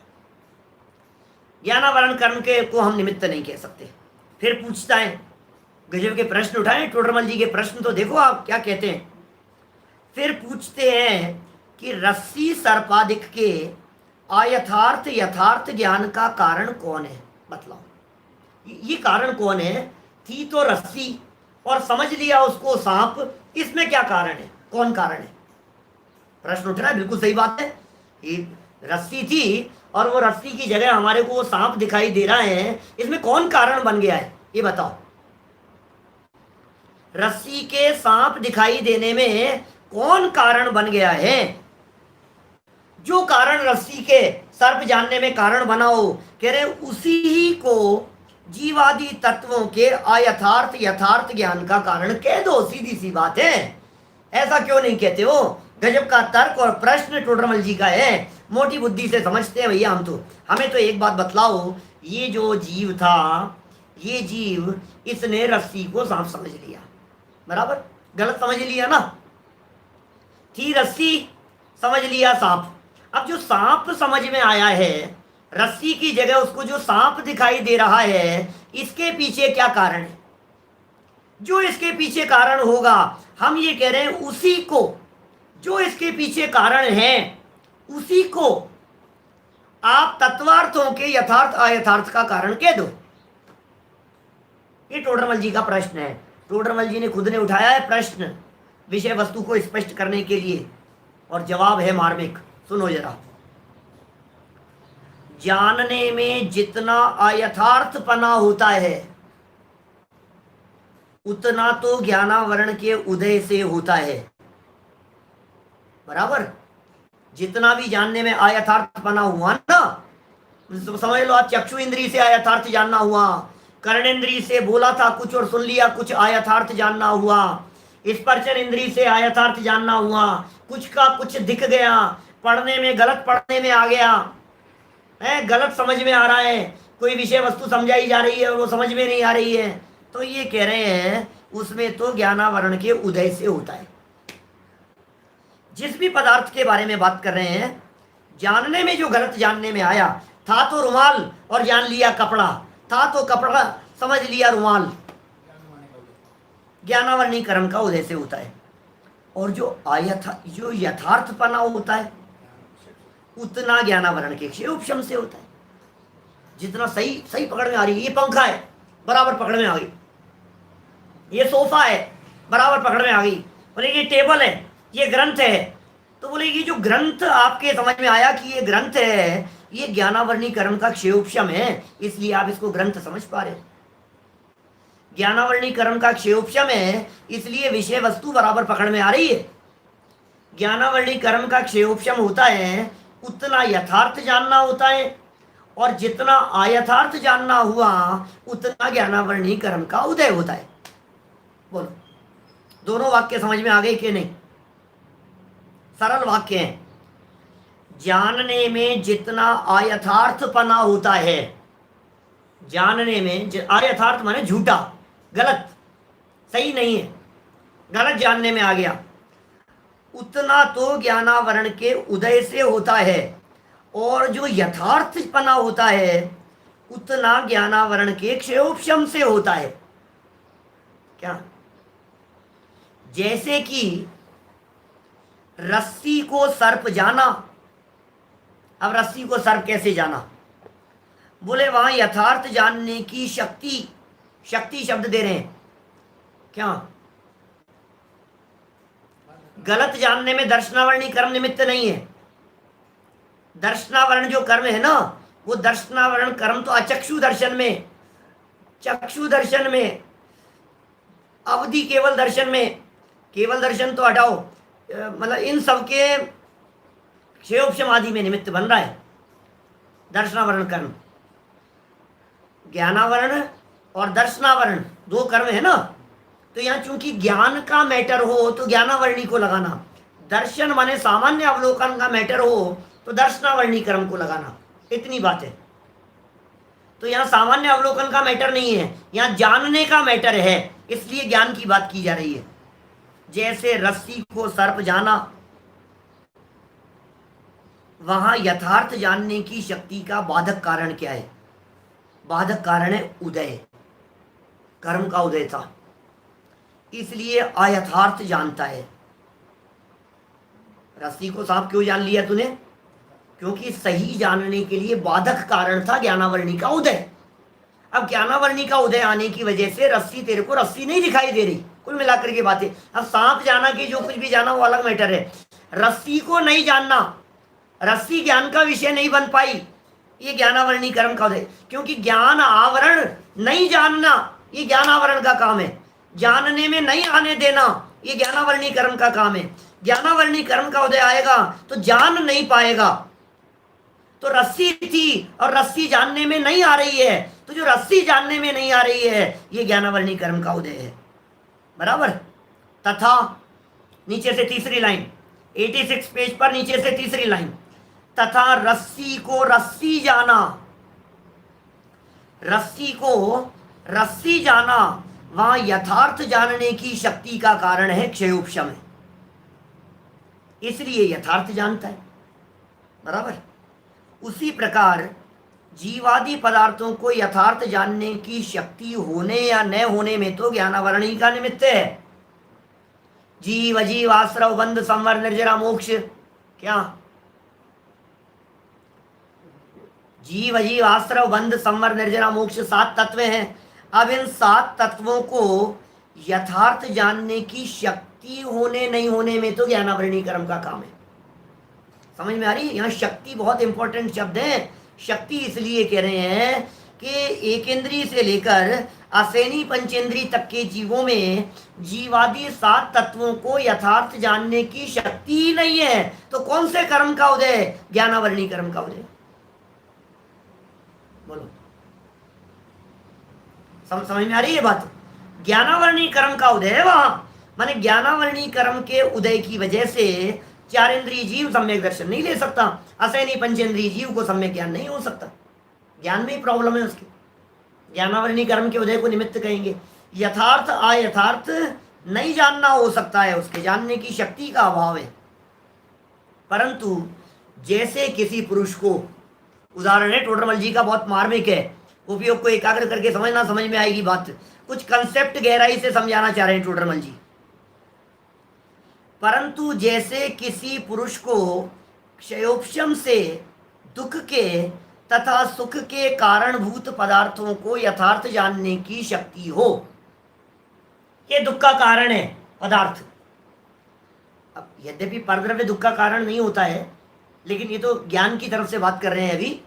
ज्ञानावरण कर्म के को हम निमित्त नहीं कह सकते। फिर पूछता है, गजब के प्रश्न उठाए टोडरमल जी के प्रश्न, तो देखो आप क्या कहते हैं। फिर पूछते हैं कि रस्सी सर्पादिक के अयथार्थ यथार्थ ज्ञान का कारण कौन है? बतलाओ, ये कारण कौन है? थी तो रस्सी और समझ लिया उसको सांप, इसमें क्या कारण है? कौन कारण है? प्रश्न उठ रहा है, बिल्कुल सही बात है। ये रस्सी थी और वो रस्सी की जगह हमारे को वो सांप दिखाई दे रहा है, इसमें कौन कारण बन गया है? ये बताओ। रस्सी के सांप दिखाई देने में कौन कारण बन गया है? जो कारण रस्सी के सर्प जानने में कारण बना हो, कह रहे उसी ही को जीवादि तत्वों के अयथार्थ यथार्थ ज्ञान का कारण कह दो। सीधी सी बात है। ऐसा क्यों नहीं कहते हो? गजब का तर्क और प्रश्न टोडरमल जी का है। मोटी बुद्धि से समझते हैं भैया हम तो। हमें तो एक बात बतलाओ, ये जो जीव था, ये जीव इसने रस्सी को सांप समझ लिया, बराबर? गलत समझ लिया ना? थी रस्सी, समझ लिया सांप। अब जो सांप समझ में आया है, रस्सी की जगह उसको जो सांप दिखाई दे रहा है, इसके पीछे क्या कारण है? जो इसके पीछे कारण होगा, हम ये कह रहे हैं उसी को, जो इसके पीछे कारण है उसी को आप तत्वार्थों के यथार्थ अयथार्थ का कारण कह दो। ये टोडरमल जी का प्रश्न है। टोडरमल जी ने खुद ने उठाया है प्रश्न विषय वस्तु को स्पष्ट करने के लिए, और जवाब है मार्मिक। सुनो जरा। जानने में जितना अयथार्थपना होता है उतना तो ज्ञानावरण के उदय से होता है, बराबर? जितना भी जानने में अयथार्थपना हुआ ना, समझ लो आज चक्षु इंद्री से अयथार्थ जानना हुआ, कर्णेंद्री से बोला था कुछ और सुन लिया कुछ, अयथार्थ जानना हुआ, स्पर्शन इंद्री से अयथार्थ जानना हुआ, कुछ का कुछ दिख गया, पढ़ने में गलत पढ़ने में आ गया है, गलत समझ में आ रहा है, कोई विषय वस्तु समझाई जा रही है और वो समझ में नहीं आ रही है, तो ये कह रहे हैं उसमें तो ज्ञानावरण के उदय से होता है। जिस भी पदार्थ के बारे में बात कर रहे हैं, जानने में जो गलत जानने में आया, था तो रुमाल और जान लिया कपड़ा, था तो कपड़ा समझ लिया रुमाल, ज्ञानावरणी कर्म का उदय से होता है। और जो यथार्थपना होता है उतना ज्ञानावरण के क्षयोपशम से होता है। जितना सही सही पकड़ में आ रही है, ये पंखा है बराबर पकड़ में आ गई, ये सोफा है बराबर पकड़ में आ गई, बोले ये टेबल है, ये ग्रंथ है, तो बोले ये जो ग्रंथ आपके समझ में आया कि ये ग्रंथ है, ये ज्ञानावरणी कर्म का क्षयोपशम है, इसलिए आप इसको ग्रंथ समझ पा रहे। ज्ञानावरणी कर्म का क्षयोपशम है, इसलिए विषय वस्तु बराबर पकड़ में आ रही है। ज्ञानावरणी कर्म का क्षयोपशम होता है उतना यथार्थ जानना होता है, और जितना अयथार्थ जानना हुआ उतना ज्ञानावरणी कर्म का उदय होता है। बोलो, दोनों वाक्य समझ में आ गए कि नहीं? सरल वाक्य है। जानने में जितना अयथार्थपना होता है, जानने में अयथार्थ माने झूठा, गलत, सही नहीं है, गलत जानने में आ गया, उतना तो ज्ञानावरण के उदय से होता है, और जो यथार्थपना होता है उतना ज्ञानावरण के क्षयोपशम से होता है। क्या? जैसे कि रस्सी को सर्प जाना। अब रस्सी को सर्प कैसे जाना? बोले वहां यथार्थ जानने की शक्ति, शक्ति शब्द दे रहे हैं। क्या? गलत जानने में दर्शनावरणी कर्म निमित्त नहीं है। दर्शनावरण जो कर्म है ना, वो दर्शनावरण कर्म तो अचक्षु दर्शन में, चक्षु दर्शन में, अवधि केवल दर्शन में, केवल दर्शन तो हटाओ, मतलब इन सबके क्षयोपशम आदि में निमित्त बन रहा है दर्शनावरण कर्म। ज्ञानावरण और दर्शनावरण दो कर्म है ना, तो यहाँ चूंकि ज्ञान का मैटर हो तो ज्ञानावरणी को लगाना, दर्शन माने सामान्य अवलोकन का मैटर हो तो दर्शनावरणी कर्म को लगाना, इतनी बात है। तो यहाँ सामान्य अवलोकन का मैटर नहीं है, यहाँ जानने का मैटर है, इसलिए ज्ञान की बात की जा रही है। जैसे रस्सी को सर्प जाना, वहां यथार्थ जानने की शक्ति का बाधक कारण क्या है? बाधक कारण है उदय, कर्म का उदय था, इसलिए अयथार्थ जानता है। रस्सी को सांप क्यों जान लिया तूने? क्योंकि सही जानने के लिए बाधक कारण था ज्ञानावरणी का उदय। अब ज्ञानावरणी का उदय आने की वजह से रस्सी तेरे को रस्सी नहीं दिखाई दे रही, कुल मिलाकर के बातें। अब सांप जाना कि जो कुछ भी जाना वो अलग मैटर है, रस्सी को नहीं जानना, रस्सी ज्ञान का विषय नहीं बन पाई, ये ज्ञानावरणी कर्म का उदय। क्योंकि ज्ञान आवरण नहीं जानना, ये ज्ञानावरण का काम है, जानने में नहीं आने देना, ये ज्ञानावरणी कर्म का काम है। ज्ञानावरणी कर्म का उदय आएगा तो जान नहीं पाएगा। तो रस्सी थी और रस्सी जानने में नहीं आ रही है, तो जो रस्सी जानने में नहीं आ रही है ये ज्ञानावरणी कर्म का उदय है, बराबर। तथा नीचे से तीसरी लाइन, 86 पेज पर नीचे से तीसरी लाइन, तथा रस्सी को रस्सी जाना, रस्सी को रस्सी जाना वहां यथार्थ जानने की शक्ति का कारण है क्षयोपशम है, इसलिए यथार्थ जानता है, बराबर। उसी प्रकार जीवादि पदार्थों को यथार्थ जानने की शक्ति होने या न होने में तो ज्ञानावरणी का निमित्त है। जीव अजीव आश्रव बंध संवर निर्जरा मोक्ष, क्या? जीव अजीव आश्रव बंध संवर निर्जरा मोक्ष 7 तत्व हैं। अब इन 7 तत्वों को यथार्थ जानने की शक्ति होने नहीं होने में तो ज्ञानावरणी कर्म का काम है। समझ में आ रही है? यहाँ शक्ति बहुत इंपॉर्टेंट शब्द है। शक्ति इसलिए कह रहे हैं कि एक इंद्रिय से लेकर असेनी पंचेंद्रिय तक के जीवों में जीवादि 7 तत्वों को यथार्थ जानने की शक्ति ही नहीं है, तो कौन से कर्म का उदय? ज्ञानावरणी कर्म का उदय। बोलो, समझ में आ रही है बात? ज्ञानावरणी कर्म का उदय है वहां, माने ज्ञानावरणी कर्म के उदय की वजह से 4 इंद्रिय जीव सम्यक दर्शन नहीं ले सकता, असैनी पंचेंद्रिय जीव को सम्यक ज्ञान नहीं हो सकता, ज्ञान में ही प्रॉब्लम है उसके। ज्ञानावरणी कर्म के उदय को निमित्त कहेंगे। यथार्थ अयथार्थ नहीं जानना हो सकता है, उसके जानने की शक्ति का अभाव है। परंतु जैसे किसी पुरुष को, उदाहरण है टोडरमल जी का, बहुत मार्मिक है, उपयोग को एकाग्र करके समझना, समझ में आएगी बात। कुछ कंसेप्ट गहराई से समझाना चाह रहे हैं टोडरमल जी। परंतु जैसे किसी पुरुष को क्षयोपशम से दुख के तथा सुख के कारणभूत पदार्थों को यथार्थ जानने की शक्ति हो, ये दुख का कारण है पदार्थ। अब यद्यपि परद्रव्य दुख का कारण नहीं होता है, लेकिन ये तो ज्ञान की तरफ से बात कर रहे हैं। अभी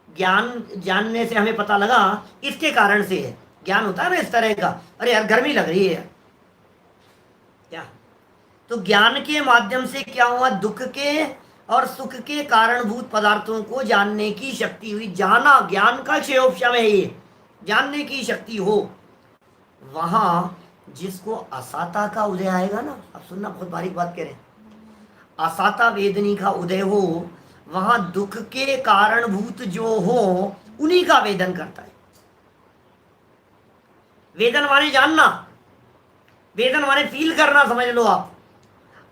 ज्ञान जानने से हमें पता लगा इसके कारण से है। ज्ञान होता है ना इस तरह का, अरे यार गर्मी लग रही है क्या, तो ज्ञान के माध्यम से क्या हुआ, दुख के और सुख के कारणभूत पदार्थों को जानने की शक्ति हुई। जाना ज्ञान का क्षयोपशम है, ये जानने की शक्ति हो। वहां जिसको असाता का उदय आएगा ना, अब सुनना, बहुत बारीक बात कह रहे हैं, असाता वेदनी का उदय हो, वहां दुख के कारणभूत जो हो उन्हीं का वेदन करता है। वेदन माने जानना, वेदन माने फील करना, समझ लो आप।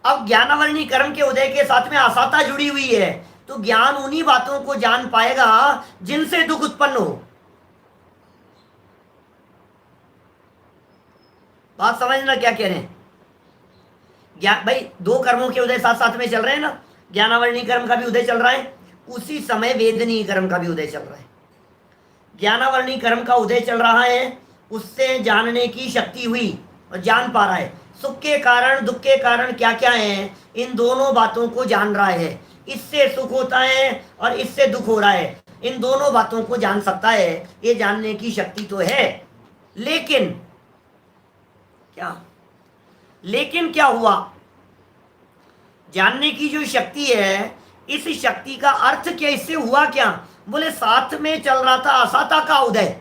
अब ज्ञानावरणी कर्म के उदय के साथ में असाता जुड़ी हुई है, तो ज्ञान उन्हीं बातों को जान पाएगा जिनसे दुख उत्पन्न हो। बात समझना क्या कह रहे हैं। ज्ञान भाई, दो कर्मों के उदय साथ साथ में चल रहे हैं ना, ज्ञानावरणी कर्म का भी उदय चल रहा है, उसी समय वेदनी कर्म का भी उदय चल रहा है। ज्ञानावरणी कर्म का उदय चल रहा है, उससे जानने की शक्ति हुई और जान पा रहा है। सुख के कारण दुख के कारण क्या क्या है, इन दोनों बातों को जान रहा है। इससे सुख होता है और इससे दुख हो रहा है, इन दोनों बातों को जान सकता है, ये जानने की शक्ति तो है। लेकिन क्या, लेकिन क्या हुआ, जानने की जो शक्ति है, इस शक्ति का अर्थ क्या, इससे हुआ क्या? बोले साथ में चल रहा था असाता का उदय,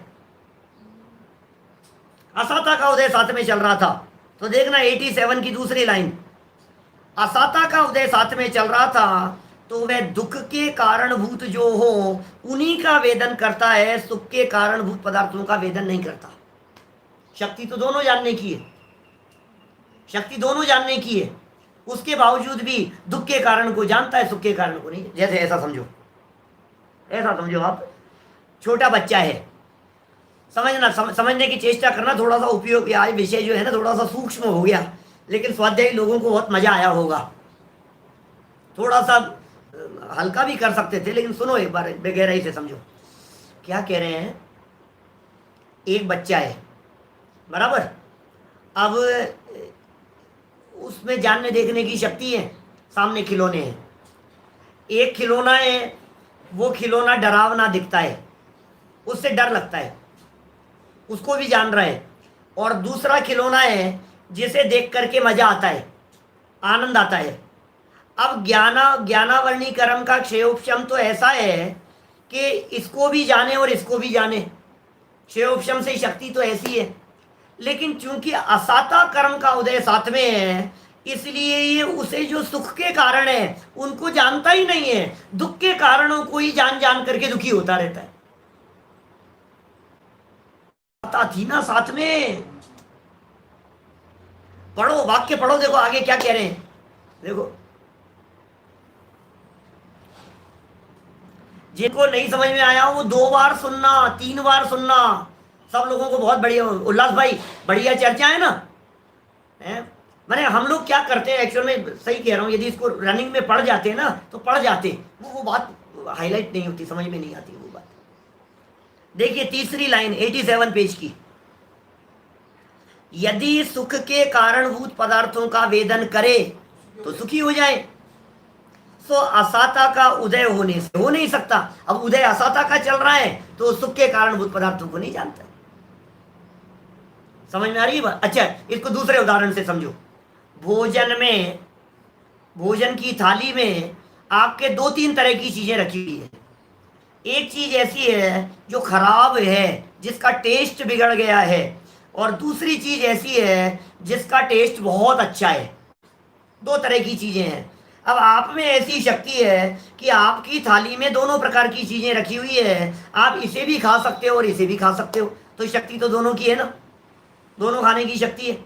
असाता का उदय साथ में चल रहा था। तो देखना 87 की दूसरी लाइन, असाता का उदय साथ में चल रहा था, तो वह दुख के कारणभूत जो हो उन्हीं का वेदन करता है, सुख के कारणभूत पदार्थों का वेदन नहीं करता। शक्ति तो दोनों जानने की है, शक्ति दोनों जानने की है, उसके बावजूद भी दुख के कारण को जानता है, सुख के कारण को नहीं। जैसे ऐसा समझो, ऐसा समझो आप, छोटा बच्चा है, समझना, समझने की चेष्टा करना, थोड़ा सा उपयोग, आज विषय जो है ना थोड़ा सा सूक्ष्म हो गया, लेकिन स्वाध्यायी लोगों को बहुत मजा आया होगा। थोड़ा सा हल्का भी कर सकते थे, लेकिन सुनो एक बार, बेगहराई से समझो। क्या कह रहे हैं, एक बच्चा है, बराबर, अब उसमें जानने देखने की शक्ति है, सामने खिलौने हैं। एक खिलौना है, वो खिलौना डरावना दिखता है, उससे डर लगता है, उसको भी जान रहा है। और दूसरा खिलौना है जिसे देख करके मजा आता है, आनंद आता है। अब ज्ञानावरणी कर्म का क्षयोपशम तो ऐसा है कि इसको भी जाने और इसको भी जाने, क्षयोपशम से शक्ति तो ऐसी है। लेकिन चूंकि असाता कर्म का उदय साथ में है, इसलिए ये उसे जो सुख के कारण है उनको जानता ही नहीं है, दुख के कारणों को ही जान जान करके दुखी होता रहता है। थी ना साथ में, पढ़ो वाक्य पढ़ो, देखो आगे क्या कह रहे हैं, देखो। जिनको नहीं समझ में आया वो 2 बार सुनना, 3 बार सुनना। सब लोगों को बहुत बढ़िया, उल्लास भाई बढ़िया चर्चा है ना, है? मैंने हम लोग क्या करते हैं एक्चुअल में, सही कह रहा हूँ, यदि इसको रनिंग में पढ़ जाते ना तो पढ़ जाते, वो बात हाईलाइट नहीं होती, समझ में नहीं आती वो बात। देखिए तीसरी लाइन 87 पेज की, यदि सुख के कारणभूत पदार्थों का वेदन करे तो सुखी हो जाए। तो असाता का उदय होने से हो नहीं सकता। अब उदय असाता का चल रहा है तो सुख के कारणभूत पदार्थों को नहीं जानता। समझ में आ रही है बात? अच्छा, इसको दूसरे उदाहरण से समझो। भोजन में, भोजन की थाली में आपके 2-3 तरह की चीजें रखी हुई है। एक चीज ऐसी है जो खराब है, जिसका टेस्ट बिगड़ गया है, और दूसरी चीज ऐसी है जिसका टेस्ट बहुत अच्छा है। 2 तरह की चीजें हैं। अब आप में ऐसी शक्ति है कि आपकी थाली में दोनों प्रकार की चीजें रखी हुई है, आप इसे भी खा सकते हो और इसे भी खा सकते हो, तो शक्ति तो दोनों की है ना, दोनों खाने की शक्ति है।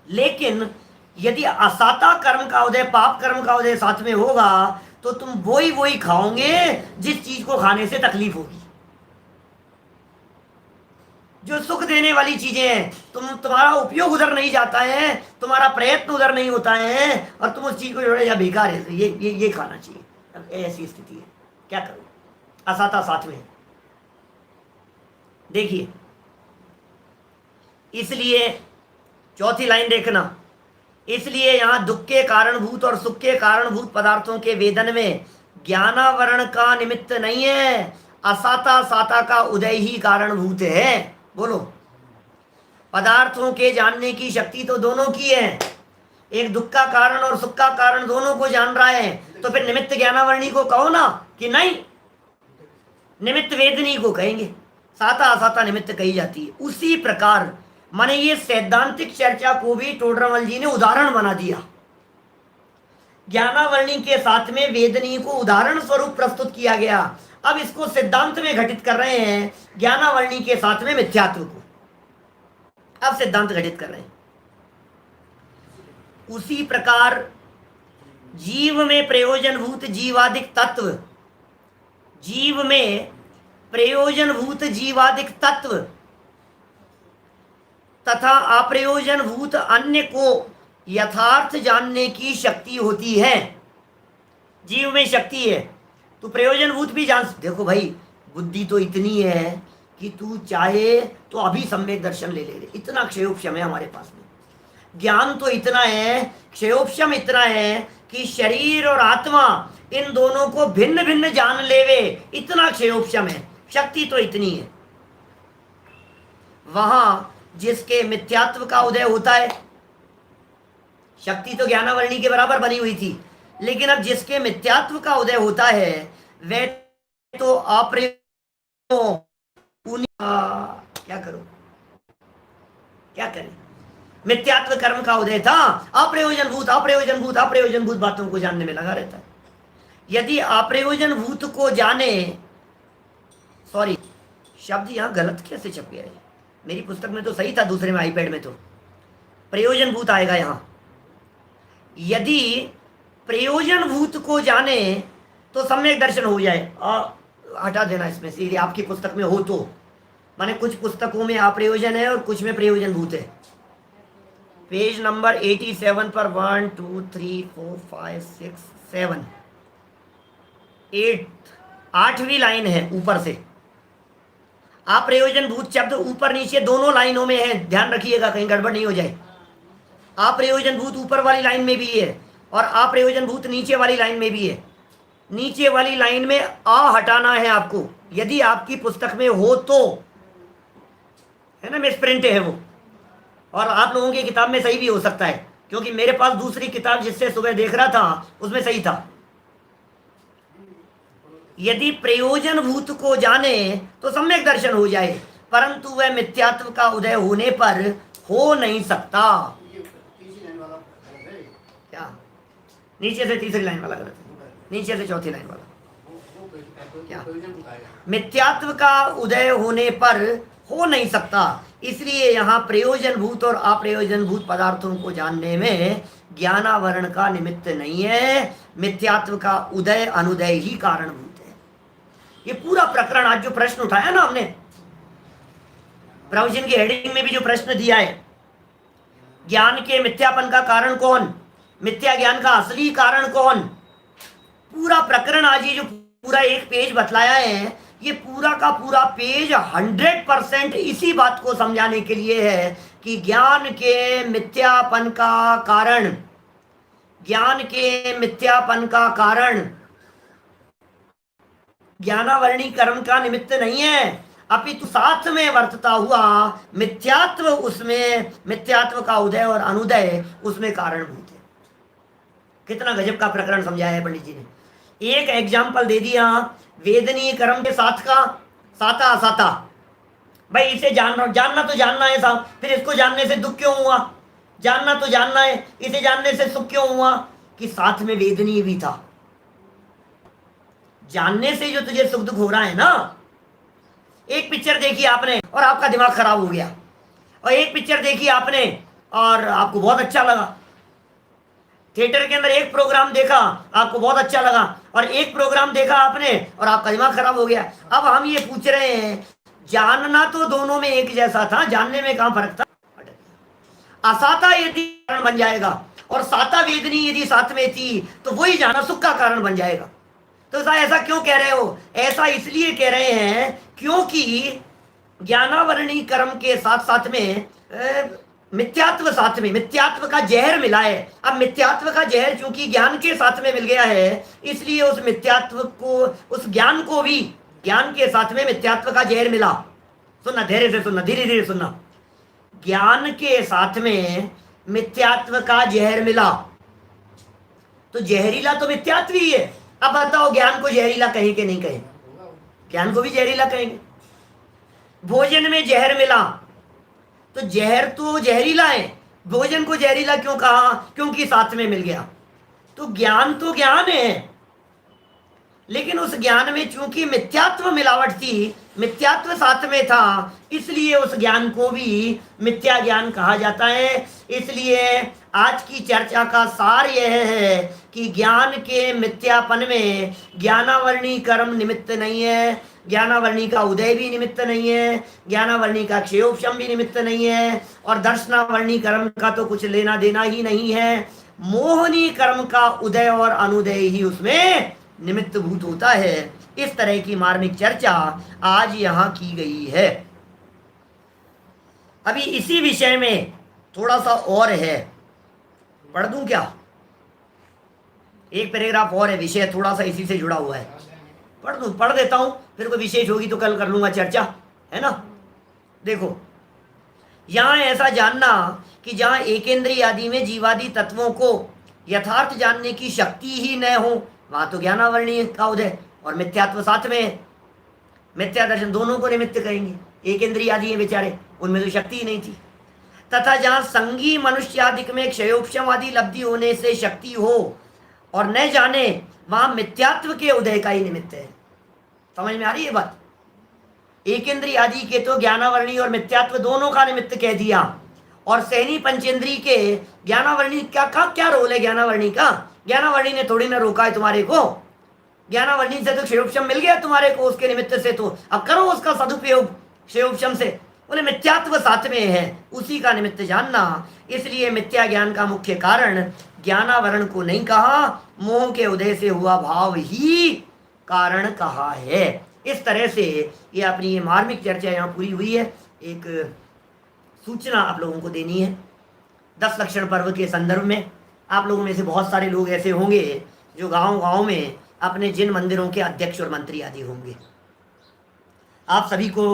लेकिन यदि असाता कर्म का उदय, पाप कर्म का उदय साथ में होगा तो तुम वही खाओगे जिस चीज को खाने से तकलीफ होगी। जो सुख देने वाली चीजें हैं, तुम्हारा उपयोग उधर नहीं जाता है, तुम्हारा प्रयत्न उधर नहीं होता है, और तुम उस चीज को जोड़े या बेकार है, ये खाना चाहिए। अब ऐसी स्थिति है, क्या करो, असाता साथ में। देखिए, इसलिए चौथी लाइन देखना, इसलिए यहां दुख के कारणभूत और सुख के कारणभूत पदार्थों के वेदन में ज्ञानावरण का निमित्त नहीं है, असाता साता का उदय ही कारणभूत है। बोलो, पदार्थों के जानने की शक्ति तो दोनों की है, एक दुख का कारण और सुख का कारण दोनों को जान रहा है, तो फिर निमित्त ज्ञानावरणी को कहो ना कि नहीं, निमित्त वेदनी को कहेंगे, साता असाता निमित्त कही जाती है। उसी प्रकार माने ये सैद्धांतिक चर्चा को भी टोडरमल जी ने उदाहरण बना दिया ज्ञानावरणी के साथ में वेदनी को उदाहरण स्वरूप प्रस्तुत किया गया। अब इसको सिद्धांत में घटित कर रहे हैं, ज्ञानावरणी के साथ में मिथ्यात्व को अब सिद्धांत घटित कर रहे हैं। उसी प्रकार जीव में प्रयोजनभूत जीवादिक तत्व, जीव में प्रयोजनभूत जीवादिक तत्व तथा अप्रयोजनभूत अन्य को यथार्थ जानने की शक्ति होती है। जीव में शक्ति है, तू प्रयोजनभूत भी जान। देखो भाई, बुद्धि तो इतनी है कि तू चाहे तो अभी सम्यक दर्शन ले ले, इतना क्षयोपशम है हमारे पास में। ज्ञान तो इतना है, क्षयोपशम इतना है कि शरीर और आत्मा इन दोनों को भिन्न भिन्न जान लेवे, इतना क्षयोपशम है। शक्ति तो इतनी है। वहां जिसके मिथ्यात्व का उदय होता है, शक्ति तो ज्ञानावरणी के बराबर बनी हुई थी, लेकिन अब जिसके मिथ्यात्व का उदय होता है वह तो क्या करो, क्या करें। मिथ्यात्व कर्म का उदय था, अप्रयोजनभूत अप्रयोजनभूत अप्रयोजनभूत बातों को जानने में लगा रहता है। यदि अप्रयोजनभूत को जाने, सॉरी शब्द यहां गलत कैसे छप गया है, मेरी पुस्तक में तो सही था, दूसरे में आईपैड में तो प्रयोजनभूत आएगा यहां। यदि प्रयोजनभूत को जाने तो सम्यक दर्शन हो जाए। हटा देना इसमें से, यदि आपकी पुस्तक में हो तो, माने कुछ पुस्तकों में अप्रयोजन है और कुछ में प्रयोजनभूत है। पेज नंबर 87 पर 1 2 3 4 5 6 7 8 8वीं लाइन है ऊपर से। अप्रयोजनभूत शब्द ऊपर नीचे दोनों लाइनों में है, ध्यान रखिएगा कहीं गड़बड़ नहीं हो जाए। अप्रयोजनभूत ऊपर वाली लाइन में भी है और अप्रयोजनभूत नीचे वाली लाइन में भी है। नीचे वाली लाइन में आ हटाना है आपको, यदि आपकी पुस्तक में हो तो, है ना, मिसप्रिंट है वो, और आप लोगों की किताब में सही भी हो सकता है, क्योंकि मेरे पास दूसरी किताब जिससे सुबह देख रहा था उसमें सही था। यदि प्रयोजनभूत को जाने तो सम्यक दर्शन हो जाए, परंतु वह मिथ्यात्व का उदय होने पर हो नहीं सकता। क्या नीचे से तीसरी लाइन वाला गलत है, नीचे से चौथी लाइन वाला क्या, मिथ्यात्व का उदय होने पर हो नहीं सकता, इसलिए यहाँ प्रयोजनभूत और अप्रयोजनभूत पदार्थों को जानने में ज्ञानावरण का निमित्त नहीं है, मिथ्यात्व का उदय अनुदय ही कारणभूत है। ये पूरा प्रकरण आज जो प्रश्न उठाया ना हमने, प्रवचन की हेडिंग में भी जो प्रश्न दिया है, ज्ञान के मिथ्यापन का कारण कौन, मिथ्या ज्ञान का असली कारण कौन, पूरा प्रकरण आज ये जो पूरा एक पेज बतलाया है, ये पूरा का पूरा पेज 100% इसी बात को समझाने के लिए है कि ज्ञान के मिथ्यापन का कारण, ज्ञान के मिथ्यापन का कारण ज्ञानावरणी कर्म का निमित्त नहीं है, अपितु साथ में वर्तता हुआ मिथ्यात्व, उसमें मिथ्यात्व का उदय और अनुदय उसमें कारणभूत है। कितना गजब का प्रकरण समझाया है पंडित जी ने। एक एग्जाम्पल दे दिया वेदनीय कर्म के साथ का, साता असाता। भाई इसे जानना तो जानना है साहब, फिर इसको जानने से दुख क्यों हुआ, जानना तो जानना है, इसे जानने से सुख क्यों हुआ, कि साथ में वेदनीय भी था। जानने से जो तुझे सुख दुख हो रहा है ना, एक पिक्चर देखी आपने और आपका दिमाग खराब हो गया, और एक पिक्चर देखी आपने और आपको बहुत अच्छा लगा, थिएटर के अंदर एक प्रोग्राम देखा आपको बहुत अच्छा लगा, और एक प्रोग्राम देखा आपने और आपका दिमाग खराब हो गया। अब हम ये पूछ रहे हैं, जानना तो दोनों में एक जैसा था, जानने में कहां फर्क था। असाता यदि कारण बन जाएगा और साता वेदनी यदि साथ में थी तो वही जाना सुख का कारण बन जाएगा। तो ऐसा क्यों कह रहे हो, ऐसा इसलिए कह रहे हैं क्योंकि ज्ञानावरणी कर्म के साथ साथ में मिथ्यात्व साथ में, मिथ्यात्व का जहर मिला है। अब मिथ्यात्व का जहर चूंकि ज्ञान के साथ में मिल गया है, इसलिए उस मिथ्यात्व को, उस ज्ञान को भी, ज्ञान के साथ में मिथ्यात्व का जहर मिला। सुनना, धैर्य से सुनना, धीरे धीरे सुनना। ज्ञान के साथ में मिथ्यात्व का जहर मिला, तो जहरीला तो मिथ्यात्व ही है। अब बताओ ज्ञान को जहरीला कहें कि नहीं कहें, ज्ञान को भी जहरीला कहेंगे। भोजन में जहर मिला तो जहर तो जहरीला है, भोजन को जहरीला क्यों कहा, क्योंकि साथ में मिल गया। तो ज्ञान है, लेकिन उस ज्ञान में चूंकि मिथ्यात्व मिलावट थी, मिथ्यात्व साथ में था, इसलिए उस ज्ञान को भी मिथ्या ज्ञान कहा जाता है। इसलिए आज की चर्चा का सार यह है कि ज्ञान के मिथ्यापन में ज्ञानावरणी कर्म निमित्त नहीं है, ज्ञानावरणी का उदय भी निमित्त नहीं है, ज्ञानावरणी का क्षयोपशम भी निमित्त नहीं है, और दर्शनावरणी कर्म का तो कुछ लेना देना ही नहीं है। मोहनी कर्म का उदय और अनुदय ही उसमें निमित्त भूत होता है। इस तरह की मार्मिक चर्चा आज यहां की गई है। अभी इसी विषय में थोड़ा सा और है, पढ़ दूं क्या? एक पैराग्राफ और है, विषय थोड़ा सा इसी से जुड़ा हुआ है, पढ़ देता हूं, फिर कोई विशेष होगी तो कल कर लूंगा चर्चा, है ना। देखो, यहां ऐसा जानना कि जहां एकेंद्रीय आदि में जीवादि तत्वों को यथार्थ जानने की शक्ति ही न हो, वहां तो ज्ञानावरणीय का उदय और मिथ्यात्व साथ में है। मिथ्या दर्शन दोनों को निमित्त कहेंगे, एक इंद्रिय आदि है बेचारे, उनमें तो शक्ति ही नहीं थी। तथा जहां संगी मनुष्यादिक में क्षयोपशम आदि लब्धि होने से शक्ति हो और न जाने, वहां मिथ्यात्व के उदय का ही निमित्त है। समझ में आ रही है बात? एक इंद्रिय आदि के तो ज्ञानावरणी और मिथ्यात्व दोनों का निमित्त कह दिया, और सहनी पंचेंद्री के ज्ञानावरणी का क्या रोल है? ज्ञानावरणी का, ज्ञानावरणी ने थोड़ी ना रोका है तुम्हारे को, ज्ञानावरणी से तो क्षयोपशम मिल गया तुम्हारे को, उसके निमित्त से तो अब करो उसका सदुपयोग क्षयोपशम से। बोले मिथ्यात्व साथ में है, उसी का निमित्त जानना। इसलिए मिथ्या ज्ञान का मुख्य कारण ज्ञानावरण को नहीं कहा, मोह के उदय से हुआ भाव ही कारण कहा है। इस तरह से ये अपनी ये मार्मिक चर्चा यहाँ पूरी हुई है। एक सूचना आप लोगों को देनी है 10 लक्षण पर्व के संदर्भ में। आप लोगों में से बहुत सारे लोग ऐसे होंगे जो गांव-गांव में अपने जिन मंदिरों के अध्यक्ष और मंत्री आदि होंगे। आप सभी को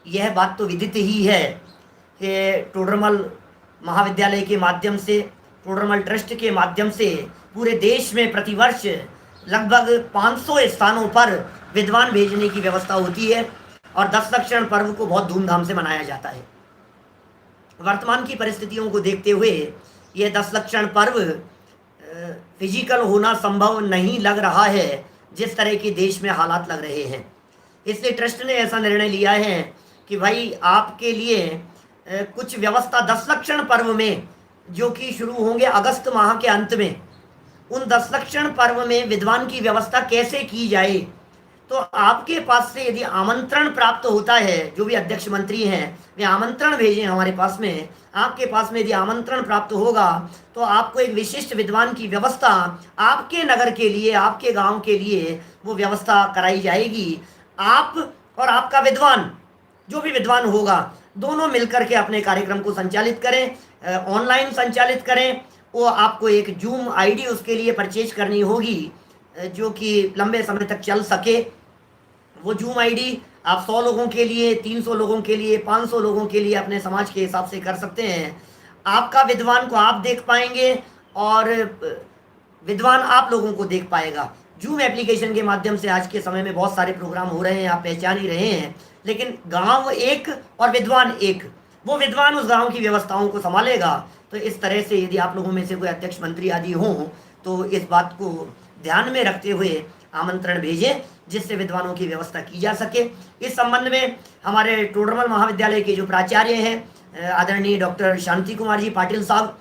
यह बात तो विदित ही है कि टोडरमल महाविद्यालय के माध्यम से, टोडरमल ट्रस्ट के माध्यम से पूरे देश में प्रतिवर्ष लगभग 500 स्थानों पर विद्वान भेजने की व्यवस्था होती है और 10 लक्षण पर्व को बहुत धूमधाम से मनाया जाता है। वर्तमान की परिस्थितियों को देखते हुए यह 10 लक्षण पर्व फिजिकल होना संभव नहीं लग रहा है, जिस तरह के देश में हालात लग रहे हैं। इसलिए ट्रस्ट ने ऐसा निर्णय लिया है कि भाई आपके लिए कुछ व्यवस्था 10 लक्षण पर्व में, जो कि शुरू होंगे अगस्त माह के अंत में, उन 10 लक्षण पर्व में विद्वान की व्यवस्था कैसे की जाए। तो आपके पास से यदि आमंत्रण प्राप्त होता है, जो भी अध्यक्ष मंत्री हैं वे आमंत्रण भेजें हमारे पास में, आपके पास में यदि आमंत्रण प्राप्त होगा तो आपको एक विशिष्ट विद्वान की व्यवस्था आपके नगर के लिए, आपके गांव के लिए वो व्यवस्था कराई जाएगी। आप और आपका विद्वान, जो भी विद्वान होगा, दोनों मिलकर के अपने कार्यक्रम को संचालित करें, ऑनलाइन संचालित करें। वो आपको एक जूम आईडी उसके लिए परचेज करनी होगी, जो कि लंबे समय तक चल सके। वो जूम आईडी आप 100 लोगों के लिए, 300 लोगों के लिए, 500 लोगों के लिए अपने समाज के हिसाब से कर सकते हैं। आपका विद्वान को आप देख पाएंगे और विद्वान आप लोगों को देख पाएगा। जूम एप्लीकेशन के माध्यम से आज के समय में बहुत सारे प्रोग्राम हो रहे हैं, आप पहचान ही रहे हैं। लेकिन गांव एक और विद्वान एक, वो विद्वान उस गांव की व्यवस्थाओं को संभालेगा। तो इस तरह से यदि आप लोगों में से कोई अध्यक्ष मंत्री आदि हों तो इस बात को ध्यान में रखते हुए आमंत्रण भेजें, जिससे विद्वानों की व्यवस्था की जा सके। इस संबंध में हमारे टोडरमल महाविद्यालय के जो प्राचार्य हैं आदरणीय डॉक्टर शांति कुमार जी पाटिल साहब,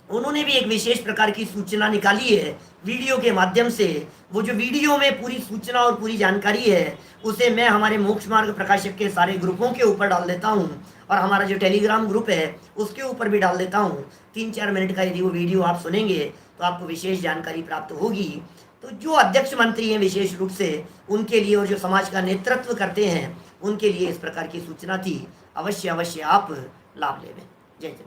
उन्होंने भी एक विशेष प्रकार की सूचना निकाली है वीडियो के माध्यम से। वो जो वीडियो में पूरी सूचना और पूरी जानकारी है, उसे मैं हमारे मोक्ष मार्ग प्रकाशक के सारे ग्रुपों के ऊपर डाल देता हूँ और हमारा जो टेलीग्राम ग्रुप है उसके ऊपर भी डाल देता हूँ। 3-4 मिनट का यदि वो वीडियो आप सुनेंगे तो आपको विशेष जानकारी प्राप्त होगी। तो जो अध्यक्ष मंत्री हैं विशेष रूप से उनके लिए, और जो समाज का नेतृत्व करते हैं उनके लिए इस प्रकार की सूचना थी। अवश्य अवश्य आप लाभ लेवें। जय जय।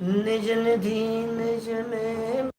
निज निधि निज में